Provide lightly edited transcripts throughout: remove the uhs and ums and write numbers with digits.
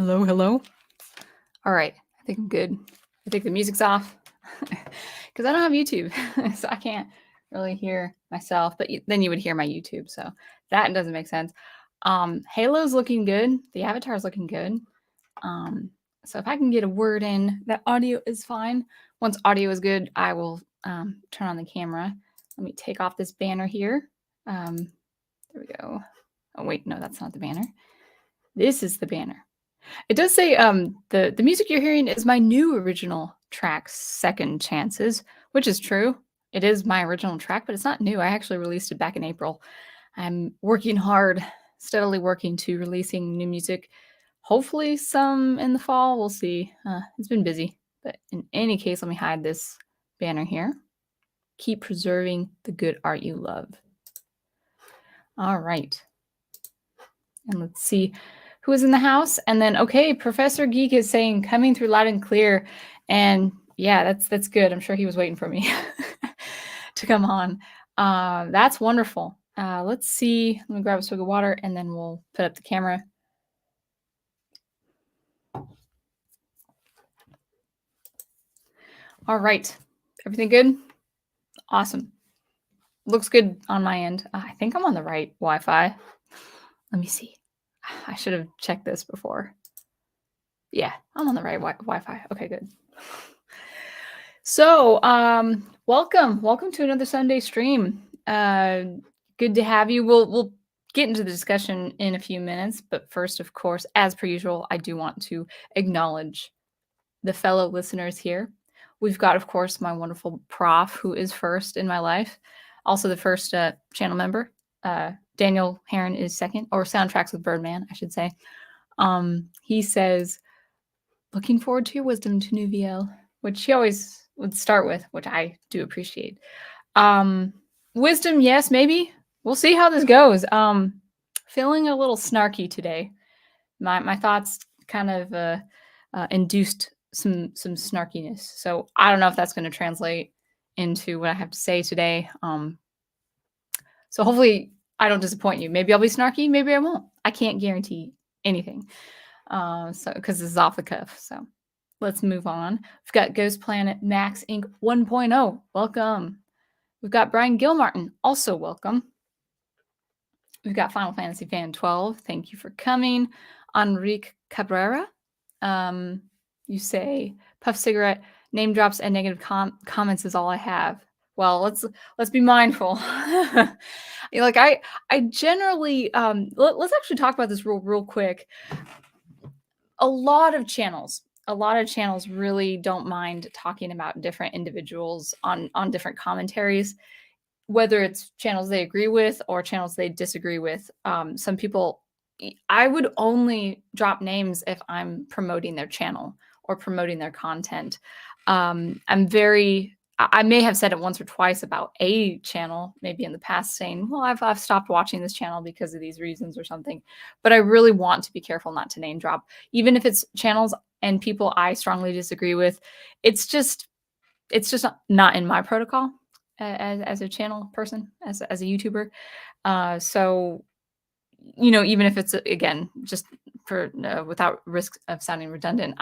Hello, hello. All right, I think I'm good. I think the music's off because I don't have YouTube, so I can't really hear myself. But then you would hear my YouTube, so that doesn't make sense. Halo's looking good. The avatar's looking good. So if I can get a word in, that audio is fine. Once audio is good, I will turn on the camera. Let me take off this banner here. There we go. Oh wait, no, that's not the banner. This is the banner. It does say the music you're hearing is my new original track, Second Chances, which is true. It is my original track, but it's not new. I actually released it back in April. I'm working hard, steadily working to releasing new music. Hopefully some in the fall. We'll see. It's been busy. But in any case, let me hide this banner here. Keep preserving the good art you love. All right. And let's see who is in the house. And then, okay, Professor Geek is saying coming through loud and clear. And yeah, that's good. I'm sure he was waiting for me to come on. That's wonderful. Let's see. Let me grab a swig of water and then we'll put up the camera. All right. Everything good? Awesome. Looks good on my end. I think I'm on the right Wi-Fi. Let me see. I should have checked this before. Yeah, I'm on the right Wi-Fi. Okay, good. So, welcome to another Sunday stream. Good to have you. We'll get into the discussion in a few minutes, but first, of course, as per usual, I do want to acknowledge the fellow listeners here. We've got, of course, my wonderful prof, who is first in my life, also the first channel member. Daniel Heron is second, or Soundtracks with Birdman, I should say. He says, looking forward to your wisdom to new VL, which he always would start with, which I do appreciate. Wisdom, yes, maybe. We'll see how this goes. Feeling a little snarky today. My thoughts kind of induced some snarkiness. So I don't know if that's going to translate into what I have to say today. So hopefully I don't disappoint you. Maybe I'll be snarky, maybe I won't. I can't guarantee anything. So because this is off the cuff. So let's move on. We've got Ghost Planet Max Inc. 1.0. Welcome. We've got Brian Gilmartin. Also welcome. We've got Final Fantasy Fan 12. Thank you for coming. Enrique Cabrera. You say puff cigarette, name drops, and negative comments is all I have. Well, let's be mindful. Like I generally let's actually talk about this real quick. A lot of channels really don't mind talking about different individuals on different commentaries, whether it's channels they agree with or channels they disagree with. Some people, I would only drop names if I'm promoting their channel or promoting their content. I may have said it once or twice about a channel, maybe in the past, saying, well, I've stopped watching this channel because of these reasons or something. But I really want to be careful not to name drop, even if it's channels and people I strongly disagree with. It's just not in my protocol as a channel person, as a YouTuber. So, even if it's, again, just for without risk of sounding redundant,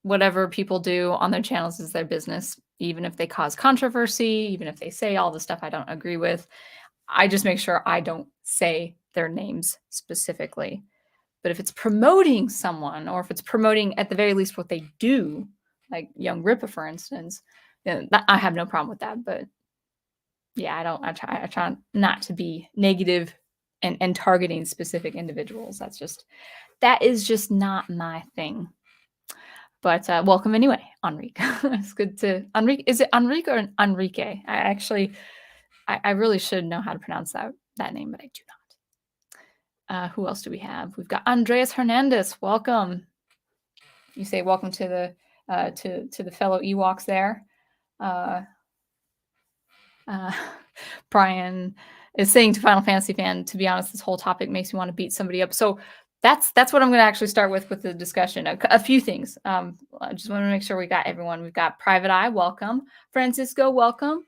whatever people do on their channels is their business, even if they cause controversy, even if they say all the stuff I don't agree with. I just make sure I don't say their names specifically. But if it's promoting someone, or if it's promoting at the very least what they do, like Young Rippa, for instance, I have no problem with that. But yeah, I try not to be negative and targeting specific individuals. That is just not my thing. But welcome anyway, Enrique. It's good to Enrique. Is it Enrique or Enrique? I really should know how to pronounce that name, but I do not. Who else do we have? We've got Andreas Hernandez. Welcome. You say welcome to the fellow Ewoks there. Brian is saying to Final Fantasy fan, to be honest, this whole topic makes me want to beat somebody up. So that's what I'm going to actually start with the discussion. A few things. I just want to make sure we got everyone. We've got Private Eye, welcome. Francisco, welcome.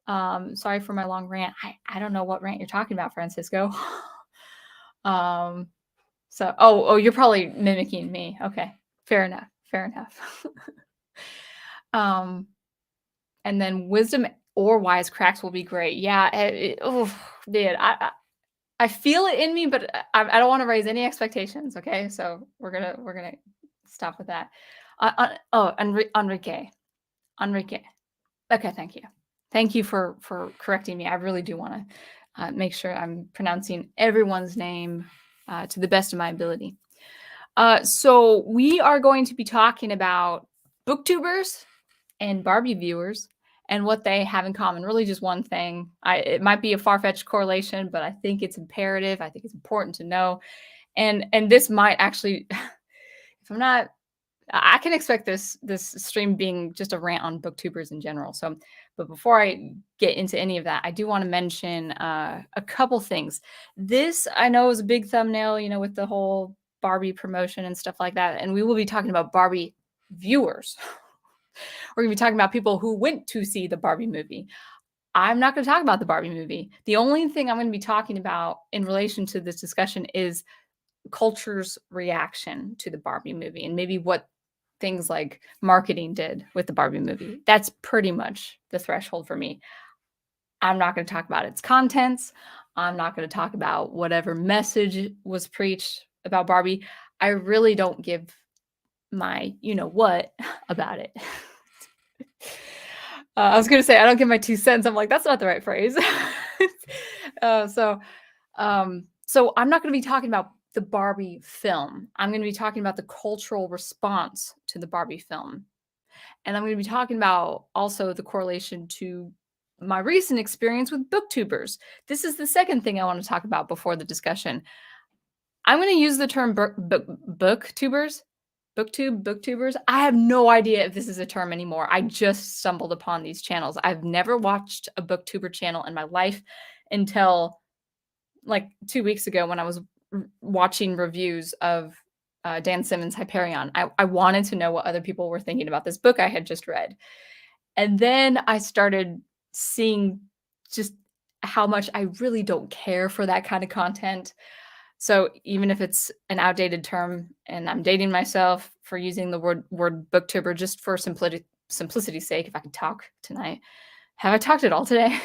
Sorry for my long rant. I don't know what rant you're talking about, Francisco. So, oh, you're probably mimicking me. Okay, fair enough. Fair enough. um, and then wisdom or wise cracks will be great. Yeah. Oh, man, I feel it in me, but I don't want to raise any expectations. Okay, so we're gonna stop with that. Enrique, Enrique. Okay, thank you for correcting me. I really do want to make sure I'm pronouncing everyone's name to the best of my ability. So we are going to be talking about booktubers and Barbie viewers and what they have in common. Really, just one thing. It might be a far-fetched correlation, but I think it's imperative. I think it's important to know. And this might actually, if I'm not, I can expect this stream being just a rant on booktubers in general. So, but before I get into any of that, I do want to mention a couple things. This I know is a big thumbnail, with the whole Barbie promotion and stuff like that, and we will be talking about Barbie viewers. We're going to be talking about people who went to see the Barbie movie. I'm not going to talk about the Barbie movie. The only thing I'm going to be talking about in relation to this discussion is culture's reaction to the Barbie movie and maybe what things like marketing did with the Barbie movie. That's pretty much the threshold for me. I'm not going to talk about its contents. I'm not going to talk about whatever message was preached about Barbie. I really don't give my what about it. I was going to say I don't give my 2 cents. I'm like, that's not the right phrase. So I'm not going to be talking about the Barbie film. I'm going to be talking about the cultural response to the Barbie film. And I'm going to be talking about also the correlation to my recent experience with booktubers. This is the second thing I want to talk about before the discussion. I'm going to use the term booktubers. Booktubers. I have no idea if this is a term anymore. I just stumbled upon these channels. I've never watched a booktuber channel in my life until like 2 weeks ago when I was watching reviews of Dan Simmons' Hyperion. I wanted to know what other people were thinking about this book I had just read. And then I started seeing just how much I really don't care for that kind of content. So even if it's an outdated term, and I'm dating myself for using the word booktuber just for simplicity's sake, if I could talk tonight. Have I talked at all today?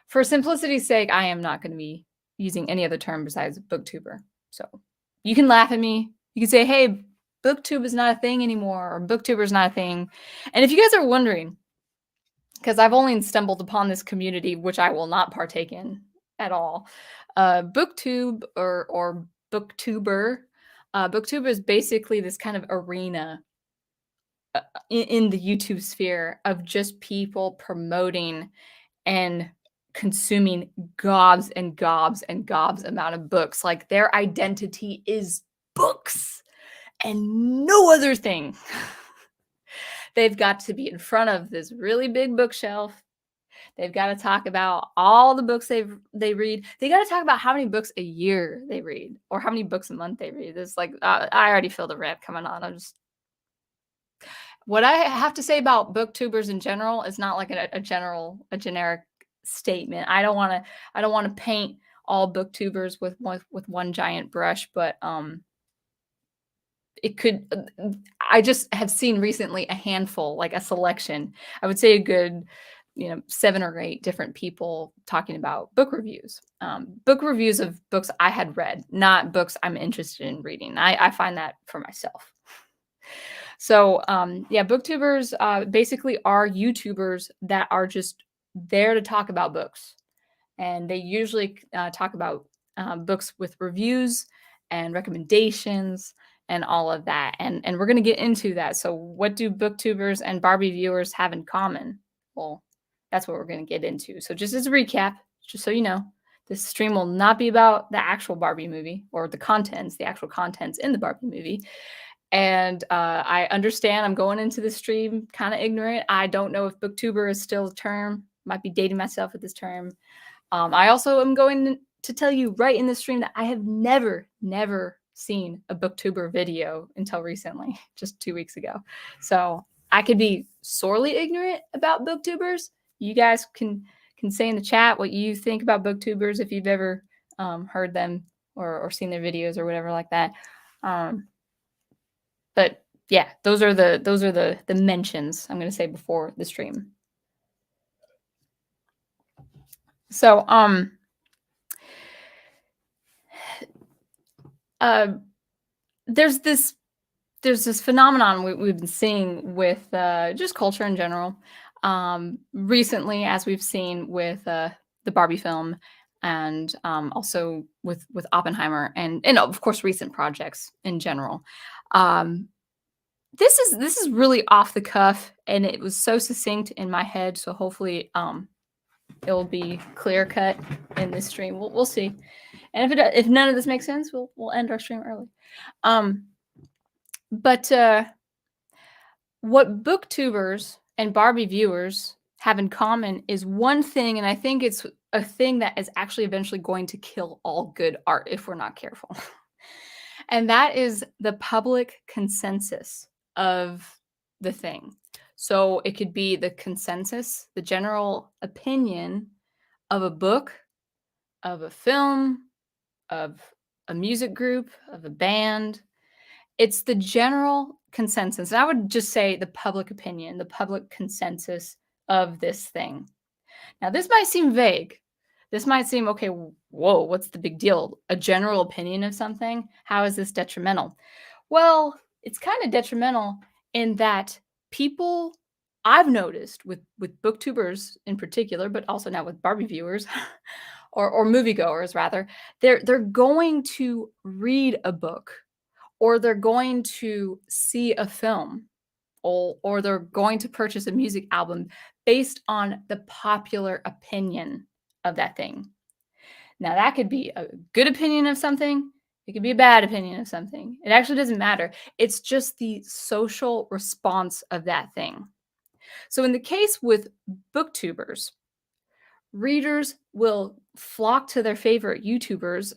For simplicity's sake, I am not going to be using any other term besides booktuber. So you can laugh at me. You can say, hey, booktube is not a thing anymore, or booktuber is not a thing. And if you guys are wondering, because I've only stumbled upon this community, which I will not partake in at all, booktube or booktuber. Booktuber is basically this kind of arena in the YouTube sphere of just people promoting and consuming gobs and gobs and gobs amount of books. Like their identity is books and no other thing. They've got to be in front of this really big bookshelf. They've got to talk about all the books they read. They got to talk about how many books a year they read or how many books a month they read. It's like, I already feel the rant coming on. What I have to say about booktubers in general is not like a generic statement. I don't want to paint all booktubers with one giant brush, but it could. I just have seen recently a handful, like a selection. I would say a good, 7 or 8 different people talking about book reviews of books I had read, not books I'm interested in reading. I find that for myself. So booktubers basically are YouTubers that are just there to talk about books. And they usually talk about books with reviews and recommendations and all of that. And we're going to get into that. So what do booktubers and Barbie viewers have in common? Well, that's what we're going to get into. So just as a recap, just so you know, this stream will not be about the actual Barbie movie or the actual contents in the Barbie movie. And I understand I'm going into this stream kind of ignorant. I don't know if booktuber is still a term. Might be dating myself with this term. I also am going to tell you right in the stream that I have never seen a booktuber video until recently, just 2 weeks ago. So I could be sorely ignorant about booktubers. You guys can say in the chat what you think about booktubers if you've ever heard them or seen their videos or whatever like that. But yeah, those are the mentions I'm gonna say before the stream. So there's this phenomenon we've been seeing with just culture in general. Recently, as we've seen with the Barbie film, and also with Oppenheimer, and of course recent projects in general. Um, this is really off the cuff, and it was so succinct in my head. So hopefully, it will be clear cut in this stream. We'll see. And if none of this makes sense, we'll end our stream early. But what BookTubers and Barbie viewers have in common is one thing, and I think it's a thing that is actually eventually going to kill all good art if we're not careful. And that is the public consensus of the thing. So it could be the consensus, the general opinion of a book, of a film, of a music group, of a band. It's the general consensus. I would just say the public opinion, the public consensus of this thing. Now, this might seem vague. This might seem, okay, whoa, what's the big deal? A general opinion of something? How is this detrimental? Well, it's kind of detrimental in that people, I've noticed with booktubers in particular, but also now with Barbie viewers or moviegoers rather, they're going to read a book, or they're going to see a film, or they're going to purchase a music album based on the popular opinion of that thing. Now, that could be a good opinion of something. It could be a bad opinion of something. It actually doesn't matter. It's just the social response of that thing. So in the case with booktubers, readers will flock to their favorite YouTubers,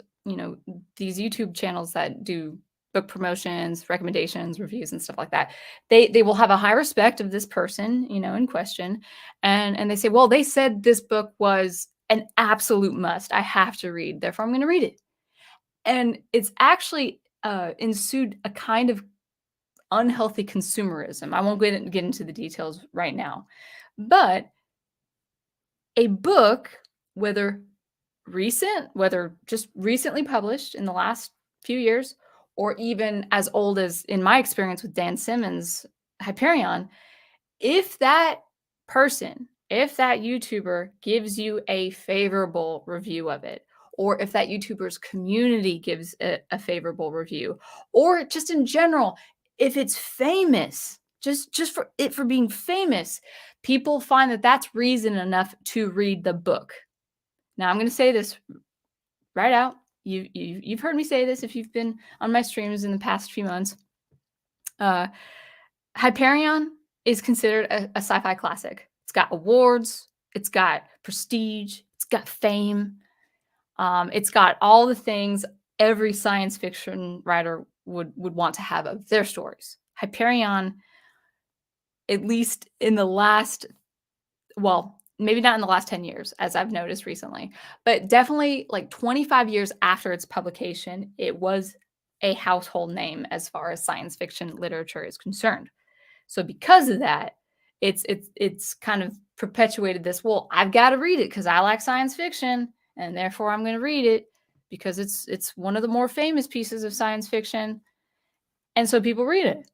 these YouTube channels that do book promotions, recommendations, reviews, and stuff like that. They will have a high respect of this person, in question, and they say, well, they said this book was an absolute must. I have to read, therefore I'm going to read it. And it's actually ensued a kind of unhealthy consumerism. I won't get into the details right now, but a book, whether just recently published in the last few years, or even as old as, in my experience with Dan Simmons' Hyperion, if that YouTuber gives you a favorable review of it, or if that YouTuber's community gives it a favorable review, or just in general, if it's famous, just for being famous, people find that that's reason enough to read the book. Now, I'm going to say this right out. You've heard me say this if you've been on my streams in the past few months. Hyperion is considered a sci-fi classic. It's got awards, it's got prestige, it's got fame, it's got all the things every science fiction writer would want to have of their stories. Hyperion, at least in the last, well, maybe not in the last 10 years, as I've noticed recently, but definitely like 25 years after its publication, it was a household name as far as science fiction literature is concerned. So because of that, it's kind of perpetuated this, well, I've got to read it because I like science fiction, and therefore I'm going to read it because it's one of the more famous pieces of science fiction. And so people read it.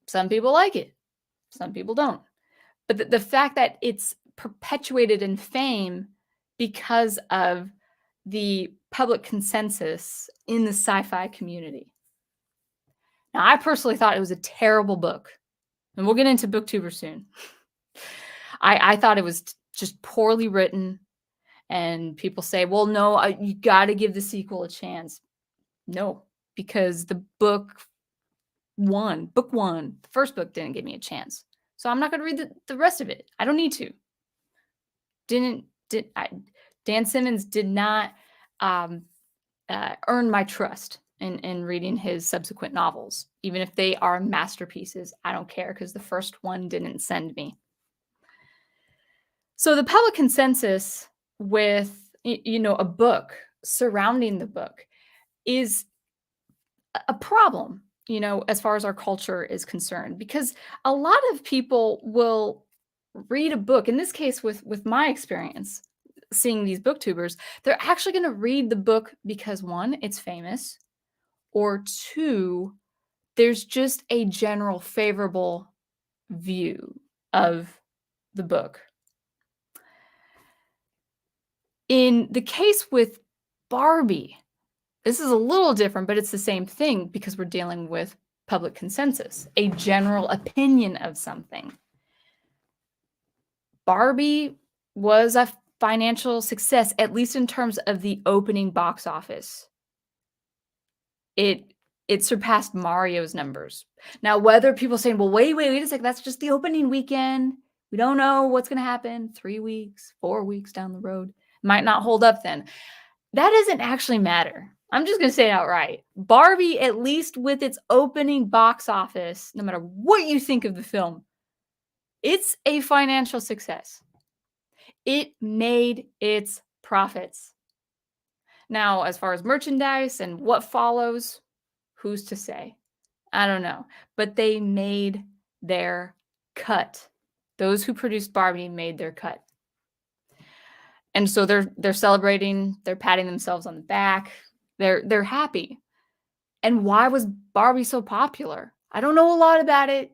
Some people like it. Some people don't. But the fact that it's perpetuated in fame because of the public consensus in the sci-fi community. Now, I personally thought it was a terrible book, and we'll get into BookTubers soon. I thought it was just poorly written, and people say, well, no, you got to give the sequel a chance. No, because the book one, the first book didn't give me a chance. So I'm not going to read the rest of it. I don't need to. Dan Simmons did not earn my trust in reading his subsequent novels. Even if they are masterpieces, I don't care because the first one didn't send me. So the public consensus with, a book, surrounding the book is a problem, as far as our culture is concerned, because a lot of people will read a book. In this case, with my experience seeing these booktubers, they're actually going to read the book because one, it's famous, or two, there's just a general favorable view of the book. In the case with Barbie, this is a little different, but it's the same thing because we're dealing with public consensus, a general opinion of something. Barbie was a financial success, at least in terms of the opening box office. It surpassed Mario's numbers. Now, whether people saying, well, wait a second, that's just the opening weekend. We don't know what's going to happen 3 weeks, 4 weeks down the road. Might not hold up then. That doesn't actually matter. I'm just going to say it outright. Barbie, at least with its opening box office, no matter what you think of the film, it's a financial success. It made its profits. Now, as far as merchandise and what follows, who's to say? I don't know. But they made their cut. Those who produced Barbie made their cut. And so they're celebrating, they're patting themselves on the back. They're happy. And why was Barbie so popular? I don't know a lot about it,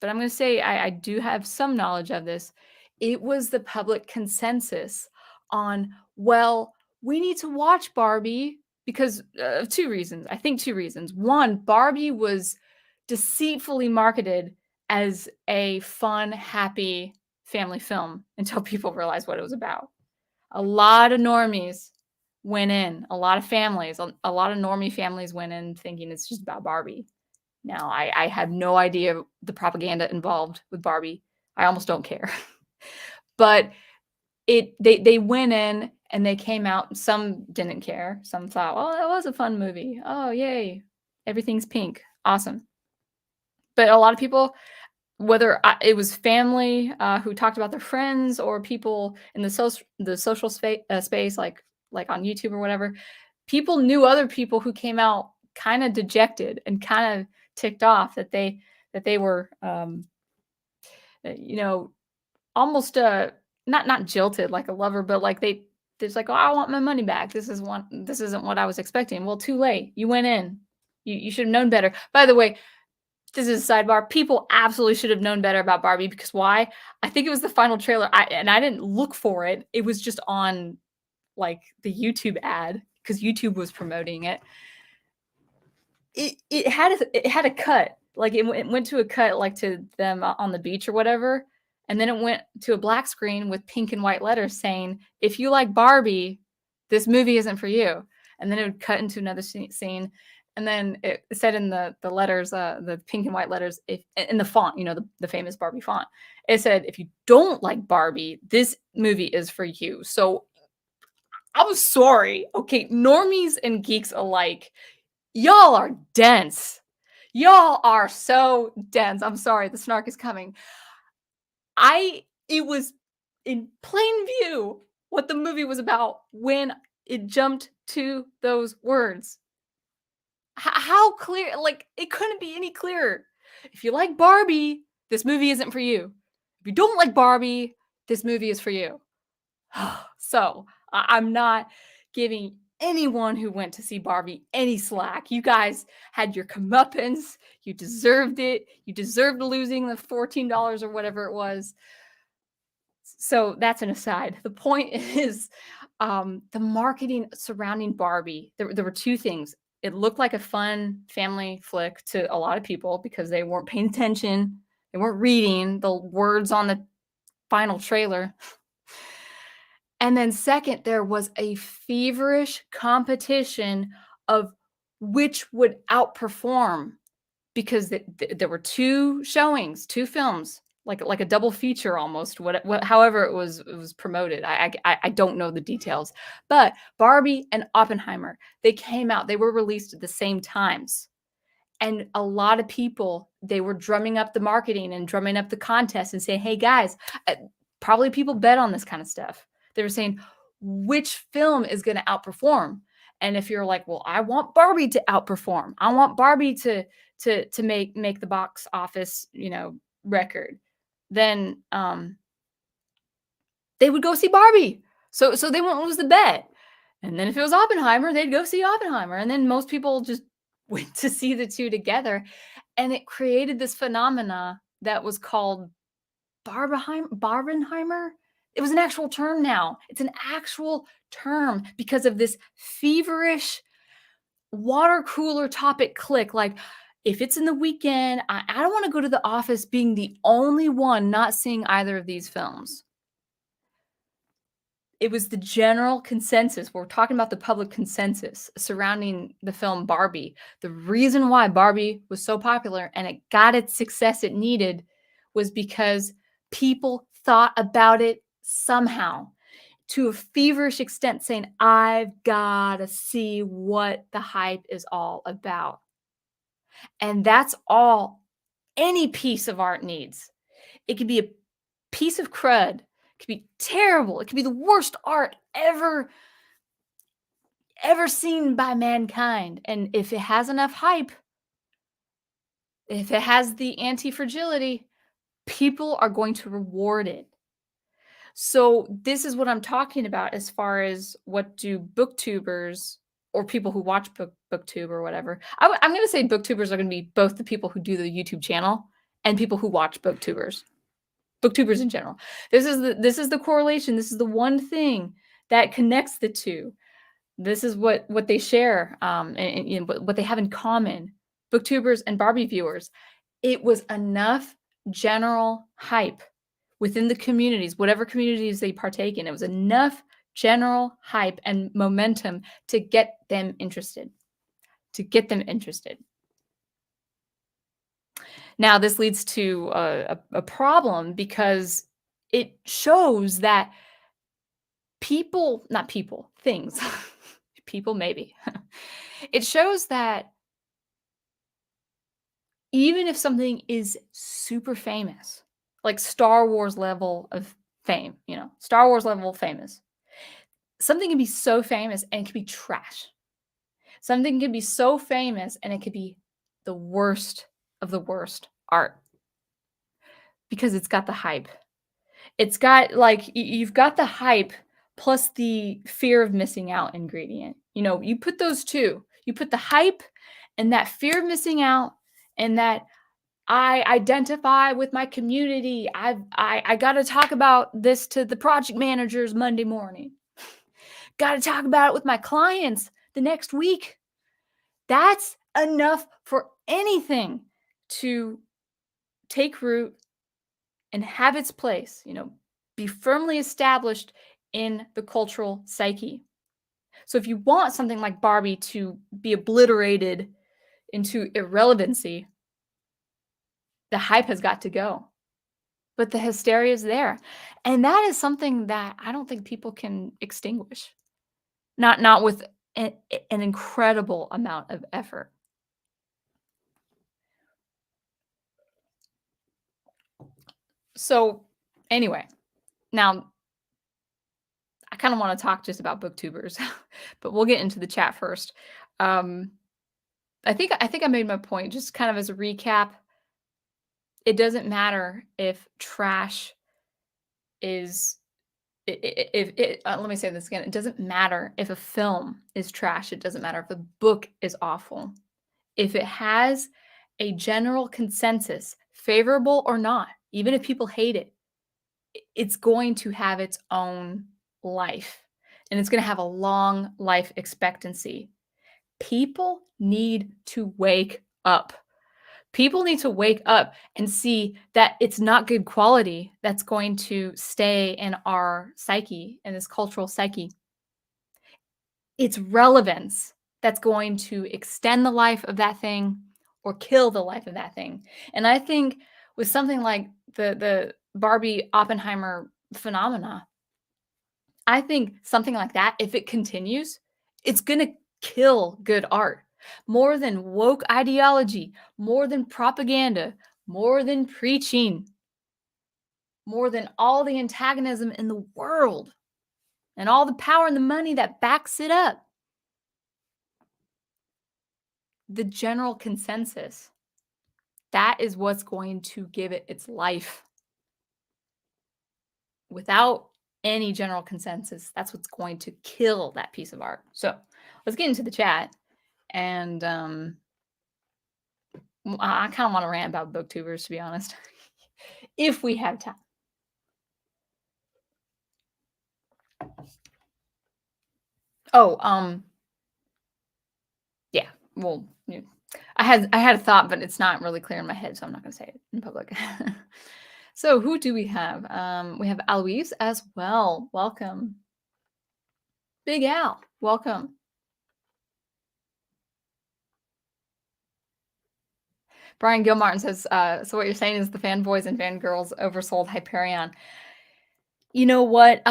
but I'm going to say I do have some knowledge of this. It was the public consensus on, well, we need to watch Barbie because of 2 reasons. I think 2 reasons. One, Barbie was deceitfully marketed as a fun, happy family film until people realized what it was about. A lot of normies went in, a lot of families, a lot of normie families went in thinking it's just about Barbie. Now, I have no idea the propaganda involved with Barbie. I almost don't care. But they went in and they came out. Some didn't care. Some thought, well, that was a fun movie. Oh, yay. Everything's pink. Awesome. But a lot of people, whether it was family who talked about their friends or people in the social space, like on YouTube or whatever, people knew other people who came out kind of dejected and kind of ticked off that they were, almost not jilted like a lover, but like there's like, oh, I want my money back. This isn't what I was expecting. Well, too late. You went in. You should have known better. By the way, this is a sidebar. People absolutely should have known better about Barbie because why? I think it was the final trailer. I didn't look for it. It was just on like the YouTube ad because YouTube was promoting it. It had a cut. Like it went to a cut like to them on the beach or whatever. And then it went to a black screen with pink and white letters saying, if you like Barbie, this movie isn't for you. And then it would cut into another scene. And then it said in the letters, the pink and white letters, if in the font, the famous Barbie font, it said, if you don't like Barbie, this movie is for you. So I'm sorry. Okay, normies and geeks alike, y'all are dense. Y'all are so dense. I'm sorry, the snark is coming. It was in plain view what the movie was about when it jumped to those words. How clear? Like, it couldn't be any clearer. If you like Barbie, this movie isn't for you. If you don't like Barbie, this movie is for you. So, I'm not giving anyone who went to see Barbie any slack. You guys had your comeuppance. You deserved it. You deserved losing the $14 or whatever it was. So that's an aside. The point is the marketing surrounding Barbie. There were 2 things. It looked like a fun family flick to a lot of people because they weren't paying attention. They weren't reading the words on the final trailer. And then second, there was a feverish competition of which would outperform because there were 2 showings, 2 films, like a double feature almost, however it was promoted. I don't know the details. But Barbie and Oppenheimer, they came out, they were released at the same times. And a lot of people, they were drumming up the marketing and drumming up the contest and saying, hey guys, probably people bet on this kind of stuff. They were saying, which film is going to outperform? And if you're like, well, I want Barbie to outperform, I want Barbie to make the box office, record, then they would go see Barbie. So they won't lose the bet. And then if it was Oppenheimer, they'd go see Oppenheimer. And then most people just went to see the two together. And it created this phenomena that was called Barbenheimer. It was an actual term now. It's an actual term because of this feverish water cooler topic click. Like, if it's in the weekend, I don't want to go to the office being the only one not seeing either of these films. It was the general consensus. We're talking about the public consensus surrounding the film Barbie. The reason why Barbie was so popular and it got its success it needed was because people thought about it somehow to a feverish extent, saying, I've got to see what the hype is all about. And that's all any piece of art needs. It could be a piece of crud. It could be terrible. It could be the worst art ever seen by mankind. And if it has enough hype, if it has the anti-fragility, people are going to reward it. So this is what I'm talking about as far as what do BookTubers or people who watch BookTube or whatever. I'm going to say BookTubers are going to be both the people who do the YouTube channel and people who watch BookTubers. BookTubers in general. This is the correlation. This is the one thing that connects the two. This is what they share, and what they have in common. BookTubers and Barbie viewers. It was enough general hype within the communities, whatever communities they partake in. It was enough general hype and momentum to get them interested. Now, this leads to a problem because it shows that things, people maybe. It shows that even if something is super famous, like Star Wars level of fame, Star Wars level famous, something can be so famous and it can be trash. Something can be so famous and it could be the worst of the worst art because it's got the hype. It's got you've got the hype plus the fear of missing out ingredient. You put those two. You put the hype and that fear of missing out and that I identify with my community. I got to talk about this to the project managers Monday morning. Got to talk about it with my clients the next week. That's enough for anything to take root and have its place, be firmly established in the cultural psyche. So if you want something like Barbie to be obliterated into irrelevancy, the hype has got to go. But the hysteria is there. And that is something that I don't think people can extinguish. Not with an incredible amount of effort. So anyway, now I kind of want to talk just about BookTubers, but we'll get into the chat first. I think I made my point just kind of as a recap. It doesn't matter if trash is let me say this again. It doesn't matter if a film is trash. It doesn't matter if a book is awful. If it has a general consensus, favorable or not, even if people hate it, it's going to have its own life and it's going to have a long life expectancy. People need to wake up. People need to wake up and see that it's not good quality that's going to stay in our psyche, in this cultural psyche. It's relevance that's going to extend the life of that thing or kill the life of that thing. And I think with something like the Barbie Oppenheimer phenomena, I think something like that, if it continues, it's going to kill good art. More than woke ideology, more than propaganda, more than preaching, more than all the antagonism in the world and all the power and the money that backs it up. the general consensus. That is what's going to give it its life. Without any general consensus, that's what's going to kill that piece of art. So let's get into the chat. And I kind of want to rant about BookTubers, to be honest, if we have time. Oh, yeah. Well, yeah. I had a thought, but it's not really clear in my head, so I'm not going to say it in public. So who do we have? We have Aloise as well. Welcome. Big Al, welcome. Brian Gilmartin says, so what you're saying is the fanboys and fangirls oversold Hyperion. You know what?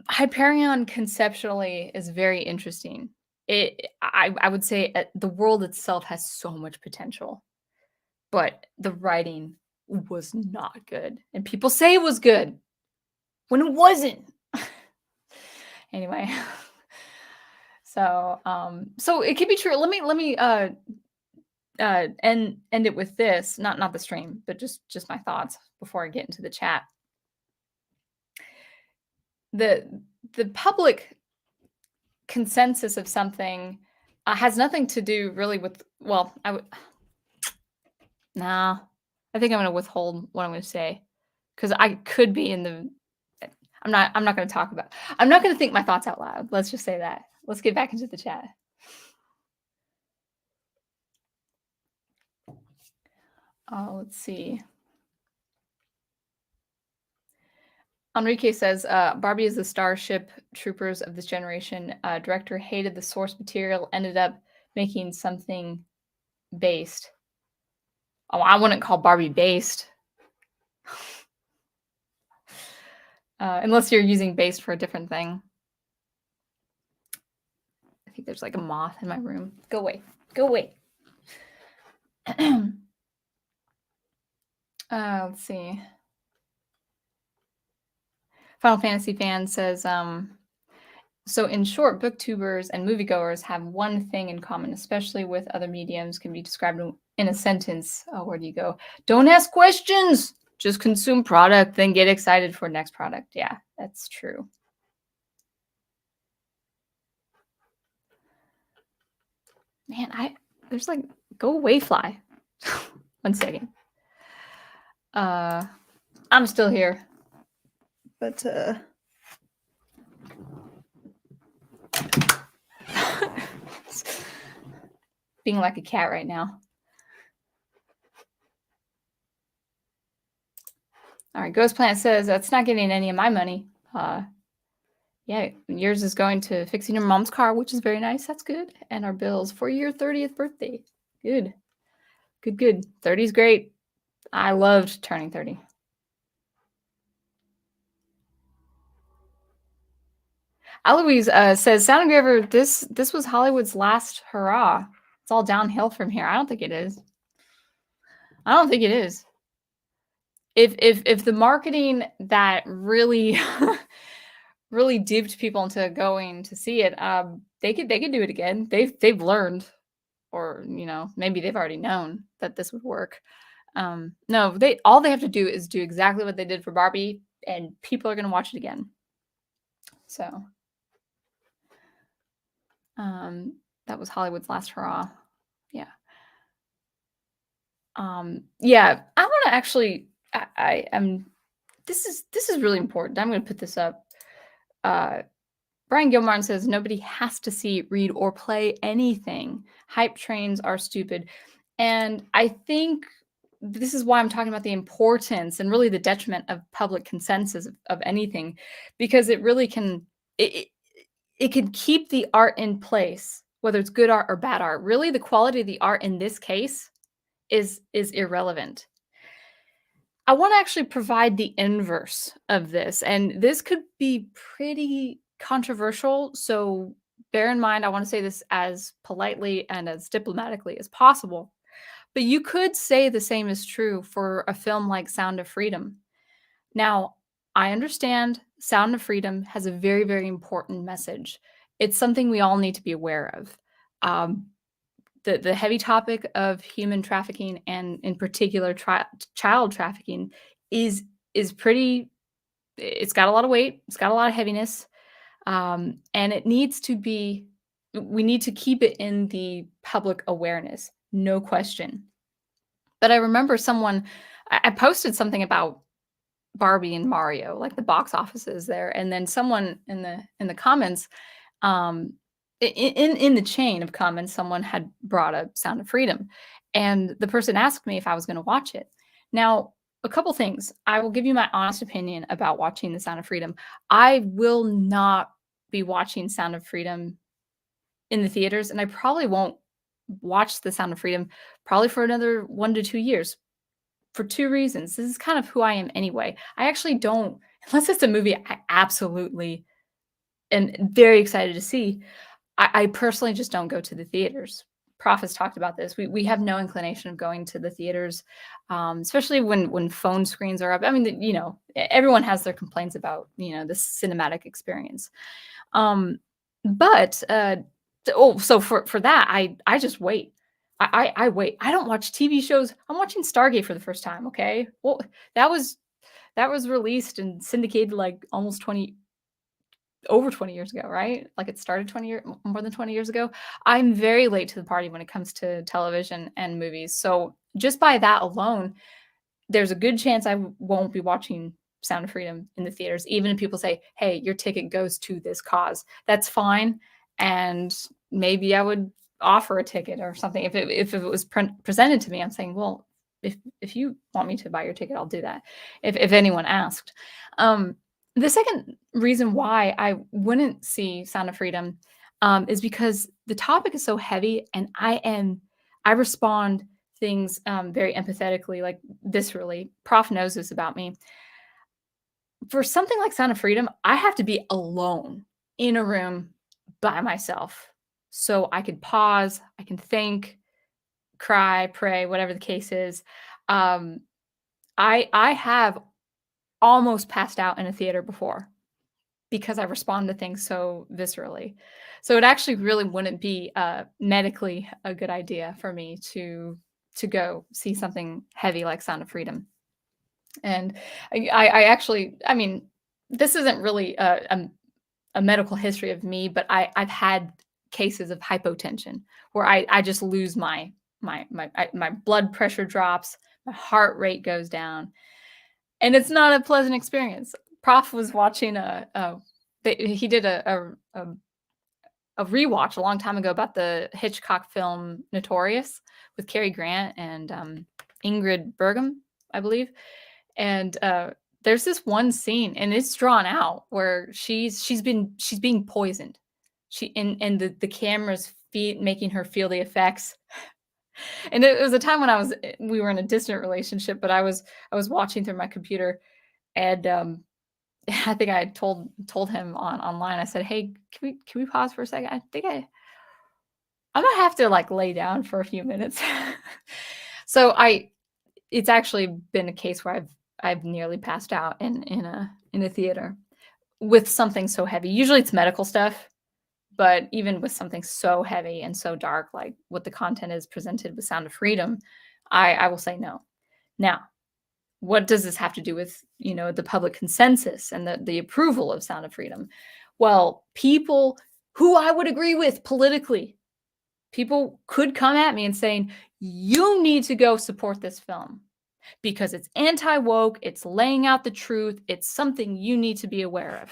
Hyperion conceptually is very interesting. I would say the world itself has so much potential, but the writing was not good. And people say it was good when it wasn't. Anyway. So it could be true. Let me end it with this, not the stream, but just my thoughts before I get into the chat. The public consensus of something has nothing to do really with, well, I think I'm going to withhold what I'm going to say, because I could be in the, I'm not going to talk about, I'm not going to think my thoughts out loud. Let's just say that. Let's get back into the chat. Let's see. Enrique says, Barbie is the Starship Troopers of this generation. Director hated the source material, ended up making something based. Oh, I wouldn't call Barbie based. Unless you're using based for a different thing. I think there's like a moth in my room. Go away. Go away. Let's see. Final Fantasy fan says, so in short, booktubers and moviegoers have one thing in common, especially with other mediums, can be described in a sentence. Oh, where do you go? Don't ask questions. Just consume product, then get excited for next product. Yeah, that's true. Man, there's like, go away, fly. 1 second. I'm still here. But being like a cat right now. All right, Ghost Plant says, it's not getting any of my money. Yeah, yours is going to fixing your mom's car, which is very nice. That's good. And our bills for your 30th birthday. Good. Good. 30 is great. I loved turning 30. Eloise says, Sound Engraver, this was Hollywood's last hurrah. It's all downhill from here. I don't think it is. I don't think it is. If the marketing that really really duped people into going to see it, they could do it again. They've learned, or maybe they've already known that this would work. No, all they have to do is do exactly what they did for Barbie, and people are going to watch it again. So that was Hollywood's last hurrah. Yeah. Yeah, I want to actually, I am, this is really important. I'm going to put this up. Brian Gilmartin says, nobody has to see, read, or play anything. Hype trains are stupid. And I think this is why I'm talking about the importance and really the detriment of public consensus of anything, because it really can, it can keep the art in place, whether it's good art or bad art. Really, the quality of the art in this case is irrelevant. I want to actually provide the inverse of this, and this could be pretty controversial, so bear in mind, I want to say this as politely and as diplomatically as possible, but you could say the same is true for a film like Sound of Freedom. Now, I understand Sound of Freedom has a very, very important message. It's something we all need to be aware of. the heavy topic of human trafficking, and in particular child trafficking, is pretty. It's got a lot of weight. It's got a lot of heaviness, and it needs to be. We need to keep it in the public awareness, no question. But I remember I posted something about Barbie and Mario, like the box offices there, and then someone in the comments, um, in the chain of comments, someone had brought up Sound of Freedom, and the person asked me if I was going to watch it. Now, a couple things. I will give you my honest opinion about watching The Sound of Freedom. I will not be watching Sound of Freedom in the theaters, and I probably won't watch The Sound of Freedom probably for another 1 to 2 years, for two reasons. This is kind of who I am anyway. I actually don't, unless it's a movie I absolutely am very excited to see, I personally just don't go to the theaters. Prof has talked about this. We have no inclination of going to the theaters, especially when phone screens are up. I mean, everyone has their complaints about, the cinematic experience. But so for that, I just wait. I wait. I don't watch TV shows. I'm watching Stargate for the first time. Okay, well, that was released and syndicated like over 20 years ago, right? Like it started more than 20 years ago. I'm very late to the party when it comes to television and movies. So just by that alone, there's a good chance I won't be watching Sound of Freedom in the theaters, even if people say, hey, your ticket goes to this cause. That's fine. And maybe I would offer a ticket or something. If it was presented to me, I'm saying, well, if you want me to buy your ticket, I'll do that. If anyone asked. The second reason why I wouldn't see Sound of Freedom is because the topic is so heavy, and I respond things very empathetically, like viscerally. Prof knows this about me. For something like Sound of Freedom, I have to be alone in a room by myself, so I can pause, I can think, cry, pray, whatever the case is. I have almost passed out in a theater before because I respond to things so viscerally. So it actually really wouldn't be medically a good idea for me to go see something heavy like Sound of Freedom. And I actually, I mean, this isn't really a medical history of me, but I've had cases of hypotension where I just lose my blood pressure drops, my heart rate goes down, and it's not a pleasant experience. Prof was watching he did a rewatch a long time ago about the Hitchcock film Notorious with Cary Grant and Ingrid Bergman, I believe. And there's this one scene, and it's drawn out, where she's being poisoned. And the camera's making her feel the effects. And it was a time when we were in a distant relationship, but I was watching through my computer, and I think I told him online. I said, "Hey, can we pause for a second? I think I'm gonna have to like lay down for a few minutes." So it's actually been a case where I've nearly passed out in a theater with something so heavy. Usually it's medical stuff, but even with something so heavy and so dark, like what the content is presented with Sound of Freedom, I will say no. Now, what does this have to do with, the public consensus and the approval of Sound of Freedom? Well, people who I would agree with politically, people could come at me and saying, you need to go support this film because it's anti-woke, it's laying out the truth, it's something you need to be aware of.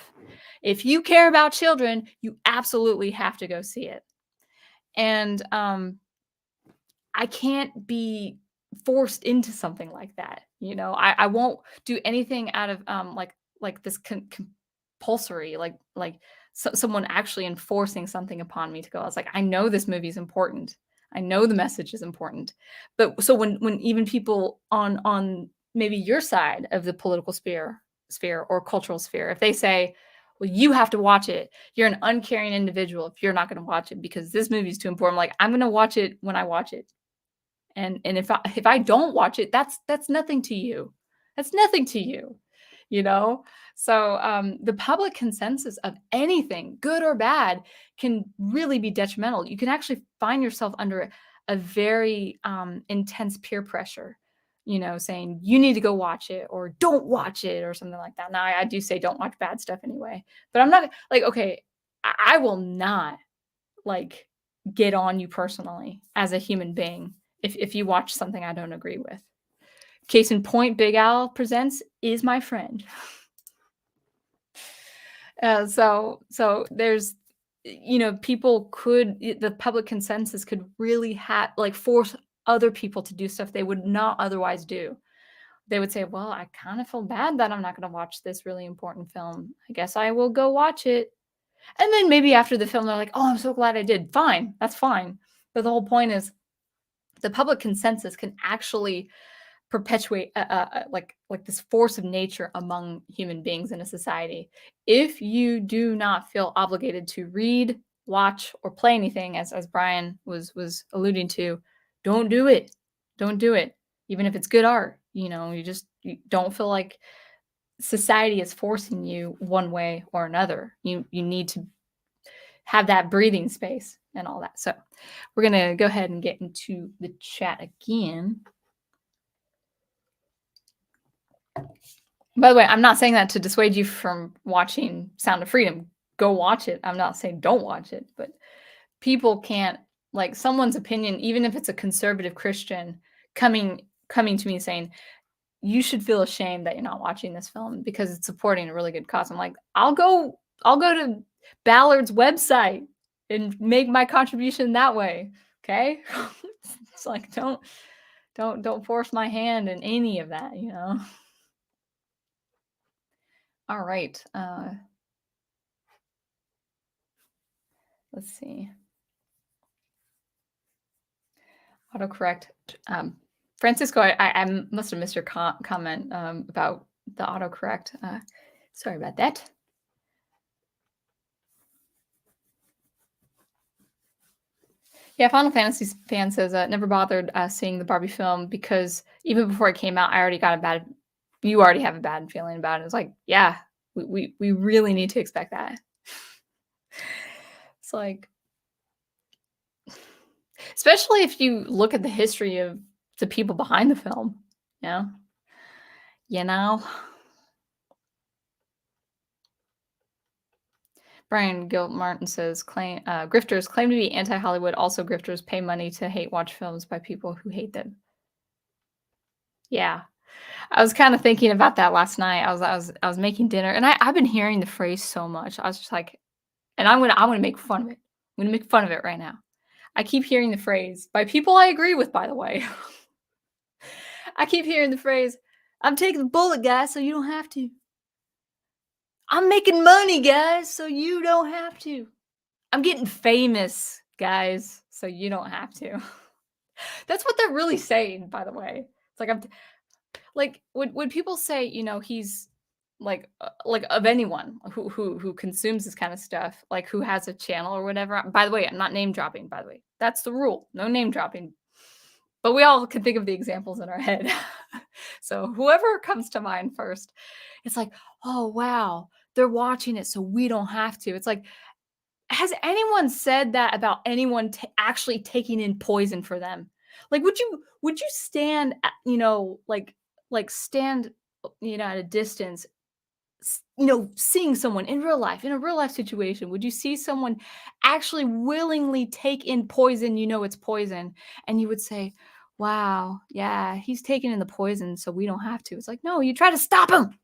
If you care about children, you absolutely have to go see it. And I can't be forced into something like that. I won't do anything out of like this compulsory, like someone actually enforcing something upon me to go. I was like, I know this movie is important. I know the message is important. But so when even people on maybe your side of the political sphere or cultural sphere, if they say, well, you have to watch it, you're an uncaring individual if you're not going to watch it because this movie is too important. Like, I'm going to watch it when I watch it. And if I don't watch it, that's nothing to you. That's nothing to you, So the public consensus of anything, good or bad, can really be detrimental. You can actually find yourself under a very intense peer pressure, saying you need to go watch it or don't watch it or something like that. Now, I do say don't watch bad stuff anyway, but I'm not like, okay, I will not like get on you personally as a human being if you watch something I don't agree with. Case in point, Big Al Presents is my friend. So there's, people the public consensus could really force other people to do stuff they would not otherwise do. They would say, well, I kind of feel bad that I'm not going to watch this really important film. I guess I will go watch it. And then maybe after the film, they're like, oh, I'm so glad I did. Fine. That's fine. But the whole point is the public consensus can actually perpetuate like this force of nature among human beings in a society. If you do not feel obligated to read, watch, or play anything, as Brian was alluding to, don't do it. Don't do it. Even if it's good art, you don't feel like society is forcing you one way or another. You need to have that breathing space and all that. So we're gonna go ahead and get into the chat again. By the way, I'm not saying that to dissuade you from watching Sound of Freedom. Go watch it. I'm not saying don't watch it, but people can't, like, someone's opinion, even if it's a conservative Christian, coming to me saying, you should feel ashamed that you're not watching this film because it's supporting a really good cause. I'm like, I'll go to Ballard's website and make my contribution that way. Okay? It's like, don't force my hand in any of that, All right. Let's see. Autocorrect. Francisco, I must have missed your comment about the autocorrect. Sorry about that. Yeah, Final Fantasy fan says never bothered seeing the Barbie film because even before it came out, you already have a bad feeling about it. It's like, yeah, we really need to expect that. It's like, especially if you look at the history of the people behind the film, you know. Brian Gilmartin says, grifters claim to be anti-Hollywood. Also, grifters pay money to hate watch films by people who hate them. Yeah. I was kind of thinking about that last night. I was making dinner, and I've been hearing the phrase so much. I was just like, and I'm gonna make fun of it. I'm gonna make fun of it right now. I keep hearing the phrase by people I agree with, by the way. I keep hearing the phrase, I'm taking the bullet, guys, so you don't have to. I'm making money, guys, so you don't have to. I'm getting famous, guys, so you don't have to. That's what they're really saying, by the way. It's like, like when people say, he's like of anyone who consumes this kind of stuff, like who has a channel or whatever. By the way, I'm not name dropping, by the way. That's the rule. No name dropping. But we all can think of the examples in our head. So whoever comes to mind first, it's like, oh, wow, they're watching it, so we don't have to. It's like, has anyone said that about anyone actually taking in poison for them? Like, would you stand, stand, at a distance, seeing someone in a real life situation? Would you see someone actually willingly take in poison? It's poison, and you would say, wow, yeah, he's taking in the poison, so we don't have to. It's like, no, you try to stop him.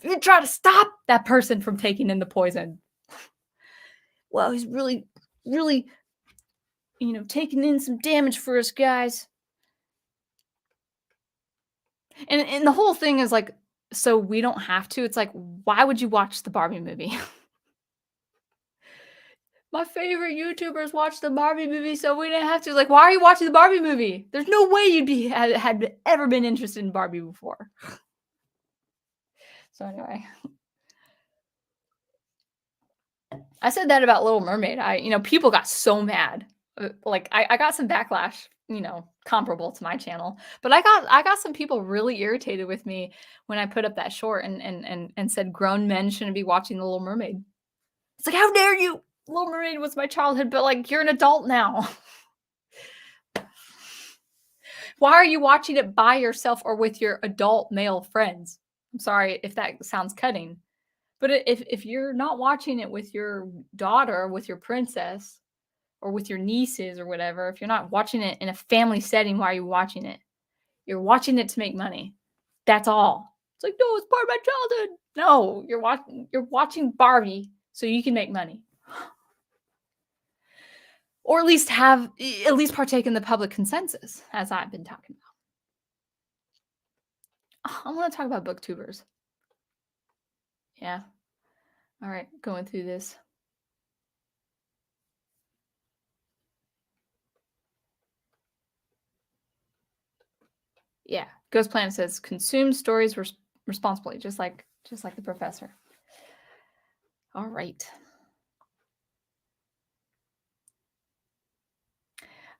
You try to stop that person from taking in the poison. Well, he's really, really, taking in some damage for us, guys. And the whole thing is like, so we don't have to. It's like, why would you watch the Barbie movie? My favorite YouTubers watched the Barbie movie, so we didn't have to. Like, why are you watching the Barbie movie? There's no way you'd had ever been interested in Barbie before. So anyway, I said that about Little Mermaid. People got so mad. Like, I got some backlash, comparable to my channel, but I got some people really irritated with me when I put up that short and said grown men shouldn't be watching The Little Mermaid. It's like, how dare you? Little Mermaid was my childhood, but like, you're an adult now. Why are you watching it by yourself or with your adult male friends? I'm sorry if that sounds cutting, but if you're not watching it with your daughter, with your princess, or with your nieces or whatever, if you're not watching it in a family setting, why are you watching it? You're watching it to make money. That's all. It's like, no, it's part of my childhood. No, you're watching Barbie so you can make money. Or at least partake in the public consensus, as I've been talking about. Oh, I want to talk about booktubers. Yeah. All right, going through this. Yeah, Ghost Planet says consume stories responsibly, just like the professor. All right.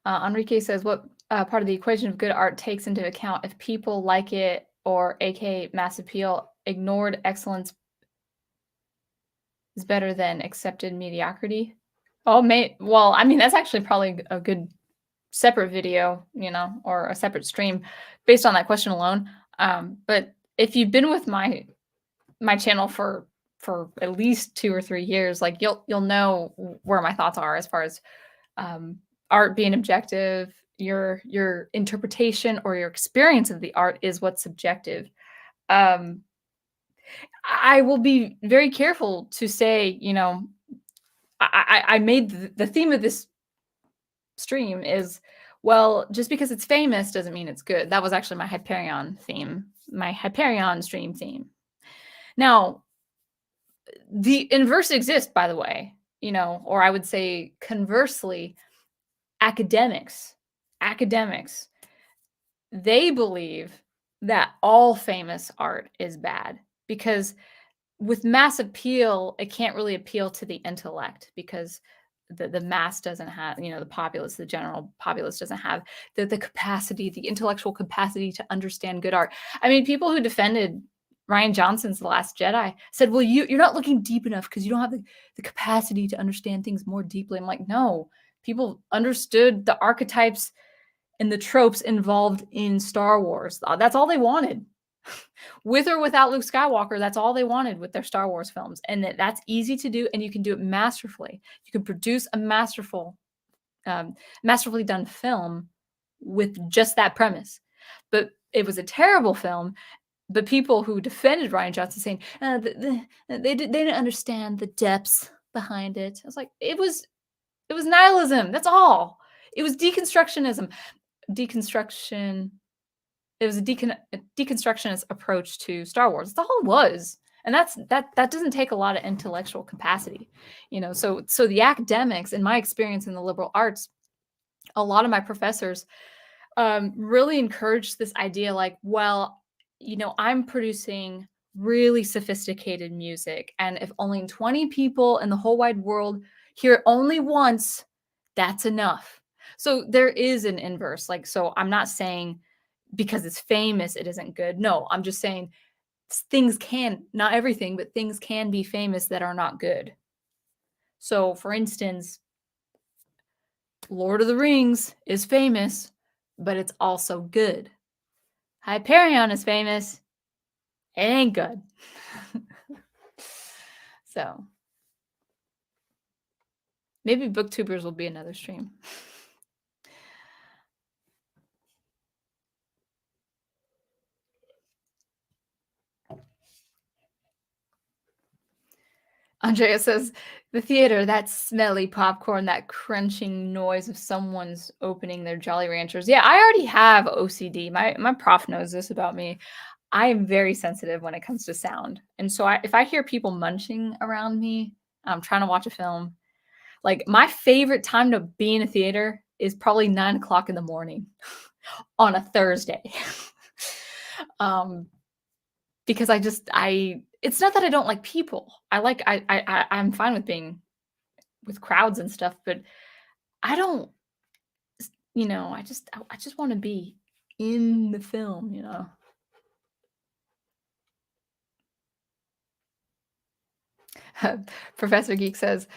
Enrique says, what part of the equation of good art takes into account if people like it or aka mass appeal, ignored excellence is better than accepted mediocrity? Oh, well, I mean, that's actually probably a good separate video, or a separate stream based on that question alone. But if you've been with my channel for at least 2 or 3 years, like you'll know where my thoughts are as far as art being objective. Your interpretation or your experience of the art is what's subjective. Um, I will be very careful to say, I made the theme of this stream is, well, just because it's famous doesn't mean it's good. That was actually my Hyperion theme, my Hyperion stream theme. Now, the inverse exists, by the way, or I would say conversely, academics, they believe that all famous art is bad because with mass appeal, it can't really appeal to the intellect because the mass doesn't have, the populace, the general populace doesn't have the capacity, the intellectual capacity to understand good art. I mean, people who defended Ryan Johnson's The Last Jedi said, well, you're not looking deep enough because you don't have the capacity to understand things more deeply. I'm like, no, people understood the archetypes and the tropes involved in Star Wars. That's all they wanted. With or without Luke Skywalker, that's all they wanted with their Star Wars films. And that's easy to do, and you can do it masterfully. You can produce a masterfully done film with just that premise. But it was a terrible film. But people who defended Ryan Johnson saying they didn't understand the depths behind it. I was like, it was nihilism. That's all. It was deconstructionism. It was a deconstructionist approach to Star Wars. That's all it was. And that doesn't take a lot of intellectual capacity, So the academics, in my experience in the liberal arts, a lot of my professors really encouraged this idea, like, well, I'm producing really sophisticated music, and if only 20 people in the whole wide world hear it only once, that's enough. So there is an inverse, like, so I'm not saying because it's famous it isn't good. No, I'm just saying things can, not everything, but things can be famous that are not good. So for instance, Lord of the Rings is famous, but it's also good. Hyperion is famous, it ain't good. So maybe BookTubers will be another stream. Andrea says, the theater, that smelly popcorn, that crunching noise of someone's opening their Jolly Ranchers. Yeah, I already have OCD. My prof knows this about me. I am very sensitive when it comes to sound. And so if I hear people munching around me, I'm trying to watch a film. Like, my favorite time to be in a theater is probably 9 o'clock in the morning on a Thursday. Because it's not that I don't like people. I'm fine with being with crowds and stuff, but I don't, I just want to be in the film, Professor Geek says,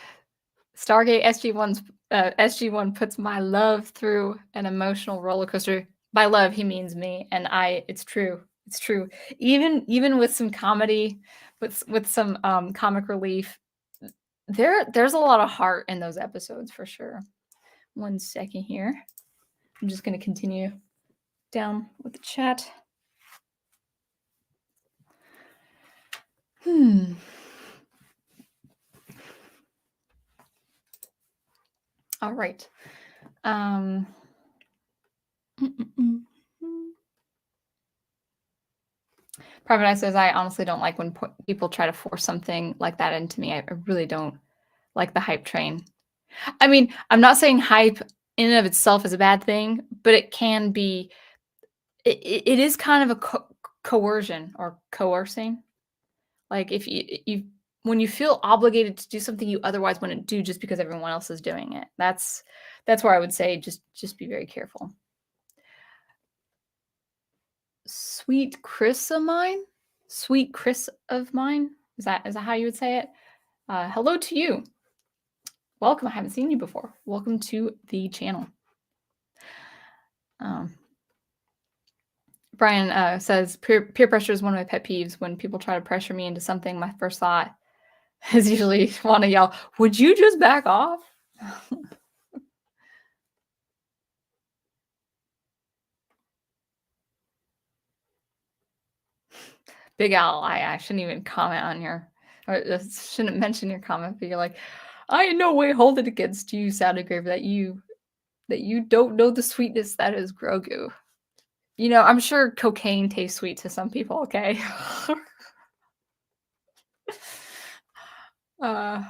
Stargate SG1 puts my love through an emotional roller coaster. By love, he means me, and it's true. It's true. Even with some comedy, with some, comic relief, there's a lot of heart in those episodes for sure. One second here. I'm just gonna continue down with the chat. Hmm. All right. Mm, mm, mm, mm. Private Eye says, I honestly don't like when people try to force something like that into me. I really don't like the hype train. I mean, I'm not saying hype in and of itself is a bad thing, but it can be, it is kind of a coercion or coercing. Like if you when you feel obligated to do something you otherwise wouldn't do just because everyone else is doing it. That's where I would say just be very careful. Sweet Chris of mine? Sweet Chris of mine? Is that how you would say it? Hello to you. Welcome. I haven't seen you before. Welcome to the channel. Brian says peer pressure is one of my pet peeves. When people try to pressure me into something, my first thought is usually want to yell, "Would you just back off?" Big Al, I shouldn't even comment on or shouldn't mention your comment, but you're like, I in no way hold it against you, Soundgrave, that you don't know the sweetness that is Grogu. You know, I'm sure cocaine tastes sweet to some people, okay? uh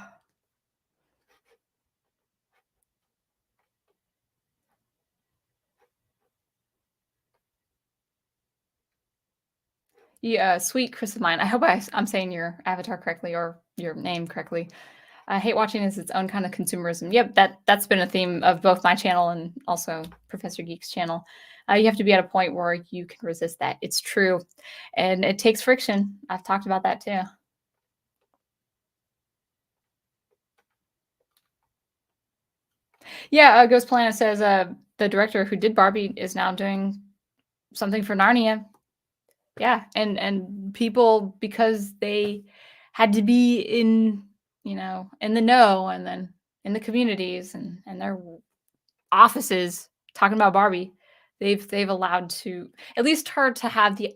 Yeah, sweet Chris of mine. I hope I'm saying your avatar correctly or your name correctly. I hate watching is its own kind of consumerism. Yep, that's been a theme of both my channel and also Professor Geek's channel. You have to be at a point where you can resist that. It's true, and it takes friction. I've talked about that too. Yeah, Ghost Planet says the director who did Barbie is now doing something for Narnia. Yeah, and people, because they had to be in, in the know, and then in the communities and their offices talking about Barbie, they've allowed to at least her to have the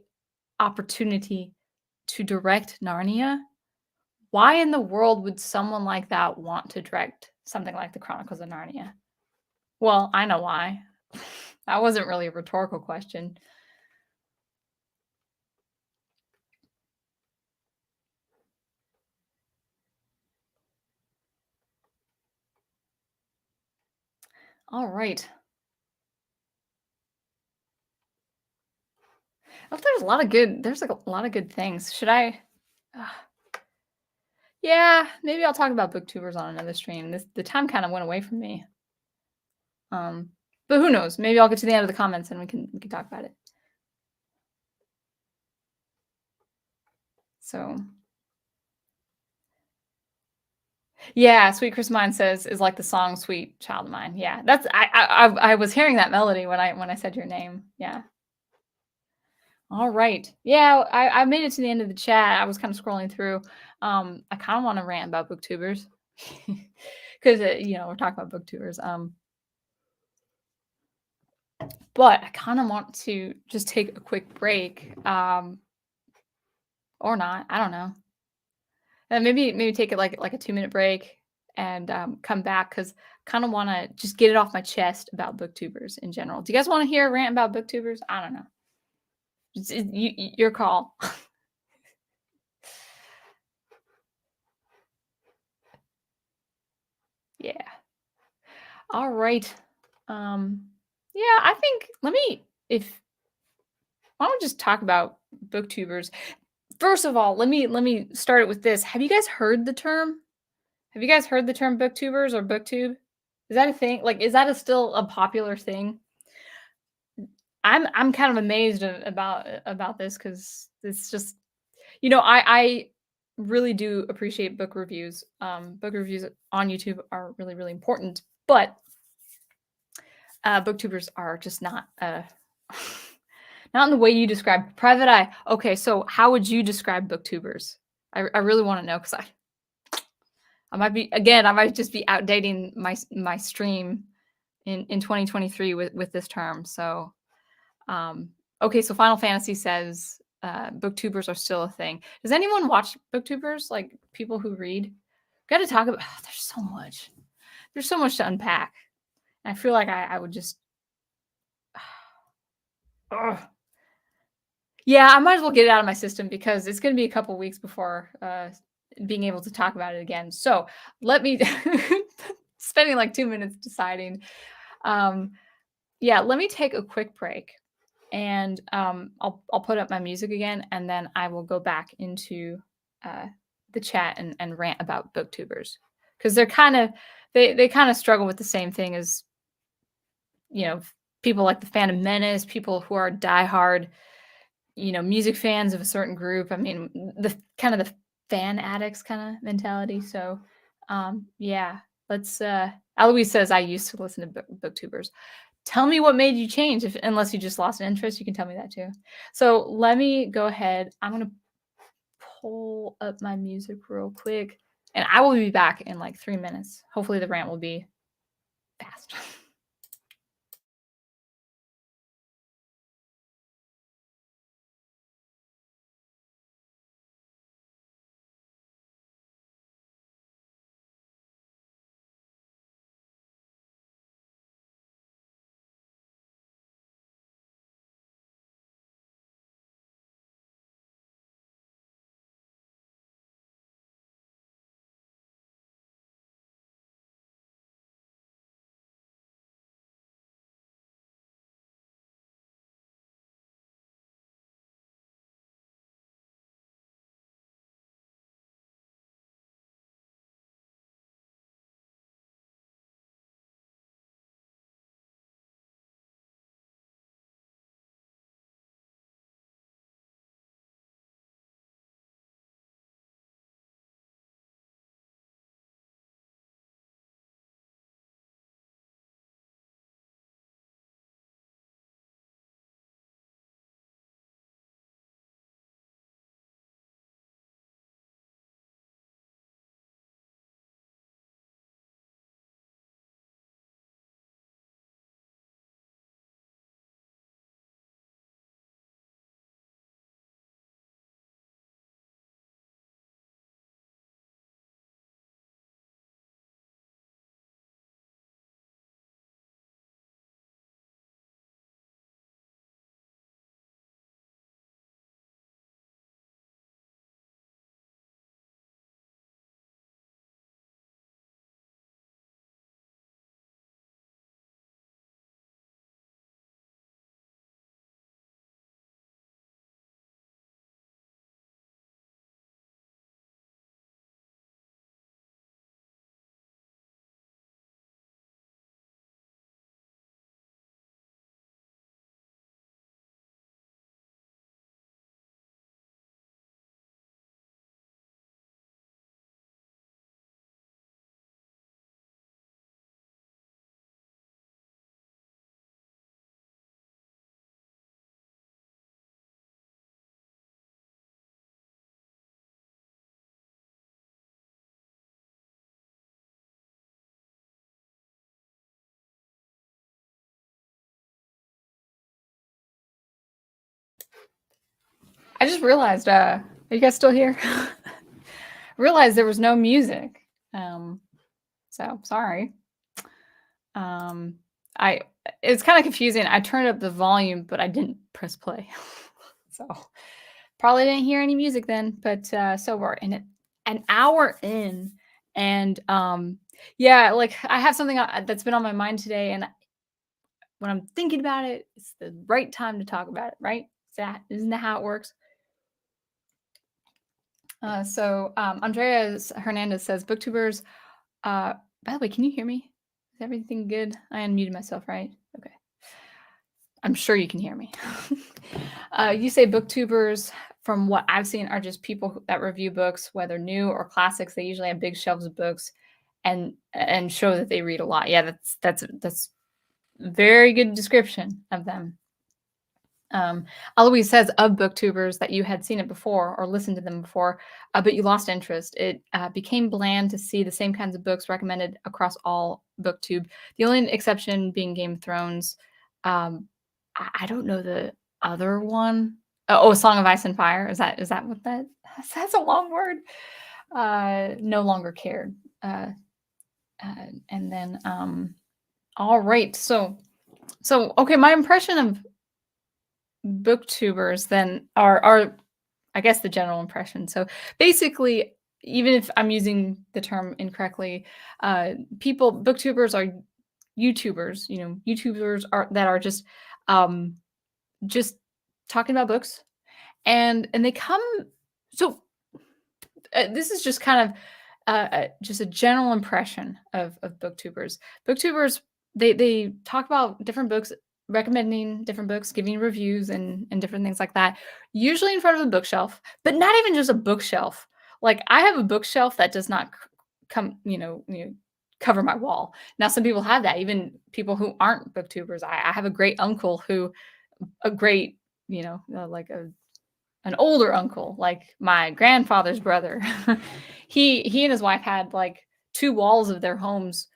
opportunity to direct Narnia. Why in the world would someone like that want to direct something like the Chronicles of Narnia? Well, I know why. That wasn't really a rhetorical question. All right. Oh, there's like a lot of good things. Should I? Uh, yeah, maybe I'll talk about booktubers on another stream. The time kind of went away from me. But who knows? Maybe I'll get to the end of the comments and we can talk about it. So yeah, Sweet Chris Mine says is like the song Sweet Child of Mine. Yeah, that's I was hearing that melody when I said your name. Yeah. All right. Yeah, I made it to the end of the chat. I was kind of scrolling through. I kind of want to rant about booktubers because we're talking about booktubers. But I kind of want to just take a quick break, or not. I don't know. And maybe take it like a 2-minute break and come back because kind of want to just get it off my chest about booktubers in general. Do you guys want to hear a rant about booktubers? I don't know. Your call. Yeah. All right. Yeah, I think why don't we just talk about booktubers? First of all, let me start it with this. Have you guys heard the term? Have you guys heard the term booktubers or booktube? Is that a thing? Like, is that still a popular thing? I'm kind of amazed about this because it's just, I really do appreciate book reviews. Book reviews on YouTube are really, really important, but booktubers are just not Not in the way you describe private eye. Okay, so how would you describe BookTubers? I really want to know because I might be again, I might just be outdating my stream in 2023 with this term. So um, okay, so Final Fantasy says booktubers are still a thing. Does anyone watch booktubers? Like people who read? Got to talk about. Oh, there's so much. There's so much to unpack. And I feel like I would just. Ugh. Yeah, I might as well get it out of my system because it's going to be a couple weeks before being able to talk about it again. So let me spending like 2 minutes deciding. Yeah, let me take a quick break, and I'll put up my music again, and then I will go back into uh, the chat and rant about booktubers because they're kind of they kind of struggle with the same thing as people like the Phantom Menace, people who are diehard music fans of a certain group. I mean, the kind of the fan addicts kind of mentality. So, yeah, let's. Eloise says I used to listen to booktubers. Tell me what made you change. Unless you just lost an interest, you can tell me that too. So let me go ahead. I'm gonna pull up my music real quick, and I will be back in like 3 minutes. Hopefully, the rant will be fast. I just realized. Are you guys still here? Realized there was no music. So sorry. I It's kind of confusing. I turned up the volume, but I didn't press play. So probably didn't hear any music then, but so we're in it an hour in, and yeah, like I have something that's been on my mind today, and when I'm thinking about it, it's the right time to talk about it, right? Isn't that how it works? Andrea Hernandez says booktubers. By the way, can you hear me? Is everything good? I unmuted myself, right? Okay. I'm sure you can hear me. You say booktubers, from what I've seen, are just people that review books, whether new or classics. They usually have big shelves of books and show that they read a lot. Yeah, that's very good description of them. Eloise says of BookTubers that you had seen it before or listened to them before, but you lost interest. It became bland to see the same kinds of books recommended across all BookTube. The only exception being Game of Thrones. I don't know the other one. Oh, Song of Ice and Fire. Is that what that? That's a long word. No longer cared. And then all right. So okay, my impression of BookTubers then are I guess the general impression. So basically, even if I'm using the term incorrectly, BookTubers are YouTubers. YouTubers are that are just talking about books, and they come. So this is just kind of just a general impression of booktubers. Booktubers they talk about different books, recommending different books, giving reviews and different things like that. Usually in front of a bookshelf, but not even just a bookshelf. Like I have a bookshelf that does not come, cover my wall. Now some people have that, even people who aren't booktubers. I have a great uncle who, a great, like an older uncle, like my grandfather's brother. He and his wife had like two walls of their homes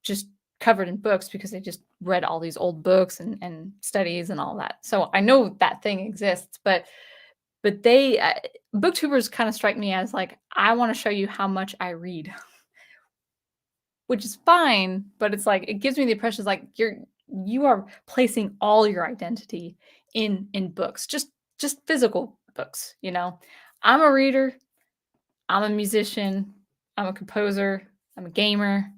just covered in books because they just read all these old books and studies and all that. So I know that thing exists, but they booktubers kind of strike me as like I want to show you how much I read, which is fine, but it's like it gives me the impression it's like you are placing all your identity in books, just physical books. I'm a reader, I'm a musician, I'm a composer, I'm a gamer.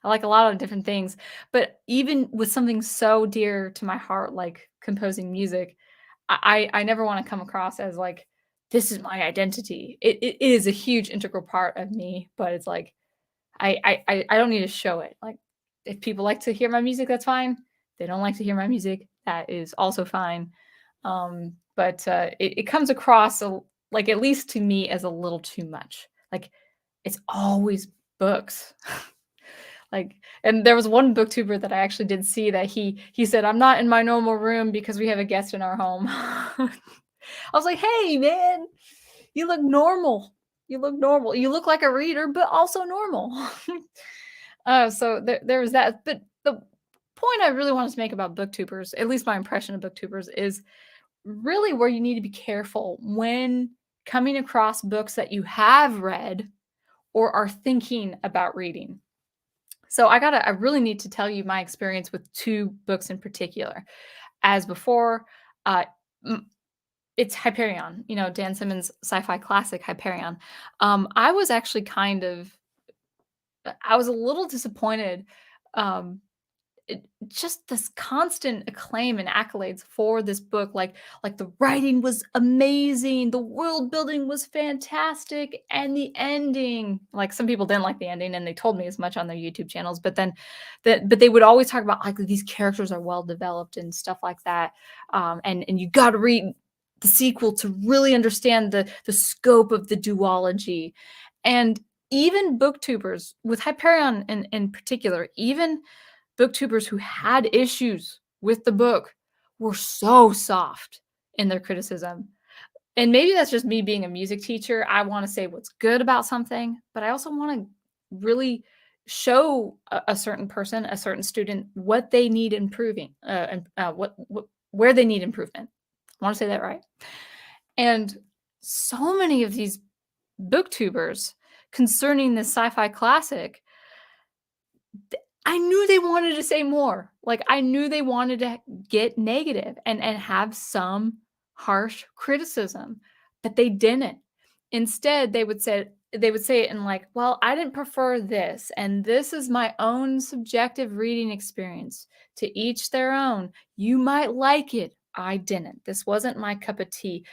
I like a lot of different things, but even with something so dear to my heart like composing music, I never want to come across as like this is my identity. It is a huge integral part of me, but it's like I don't need to show it. Like if people like to hear my music, that's fine. They don't like to hear my music, that is also fine. But it comes across like at least to me as a little too much. Like it's always books. Like, and there was one booktuber that I actually did see that he said, "I'm not in my normal room because we have a guest in our home." I was like, "Hey, man, you look normal. You look normal. You look like a reader, but also normal." So there was that. But the point I really wanted to make about booktubers, at least my impression of booktubers, is really where you need to be careful when coming across books that you have read or are thinking about reading. So I really need to tell you my experience with two books in particular. As before, uh, it's Hyperion, Dan Simmons' sci-fi classic Hyperion. I was actually I was a little disappointed. Um, just this constant acclaim and accolades for this book, like the writing was amazing, the world building was fantastic, and the ending, like some people didn't like the ending and they told me as much on their YouTube channels, but then but they would always talk about like these characters are well developed and stuff like that. And you got to read the sequel to really understand the scope of the duology. And even booktubers with Hyperion in particular, even booktubers who had issues with the book were so soft in their criticism. And maybe that's just me being a music teacher. I want to say what's good about something, but I also want to really show a certain person, a certain student, what they need improving, and what where they need improvement. I want to say that right. And so many of these booktubers concerning this sci-fi classic, I knew they wanted to say more. Like I knew they wanted to get negative and have some harsh criticism, but they didn't. Instead, they would say it in like, "Well, I didn't prefer this, and this is my own subjective reading experience. To each their own. You might like it. I didn't. This wasn't my cup of tea."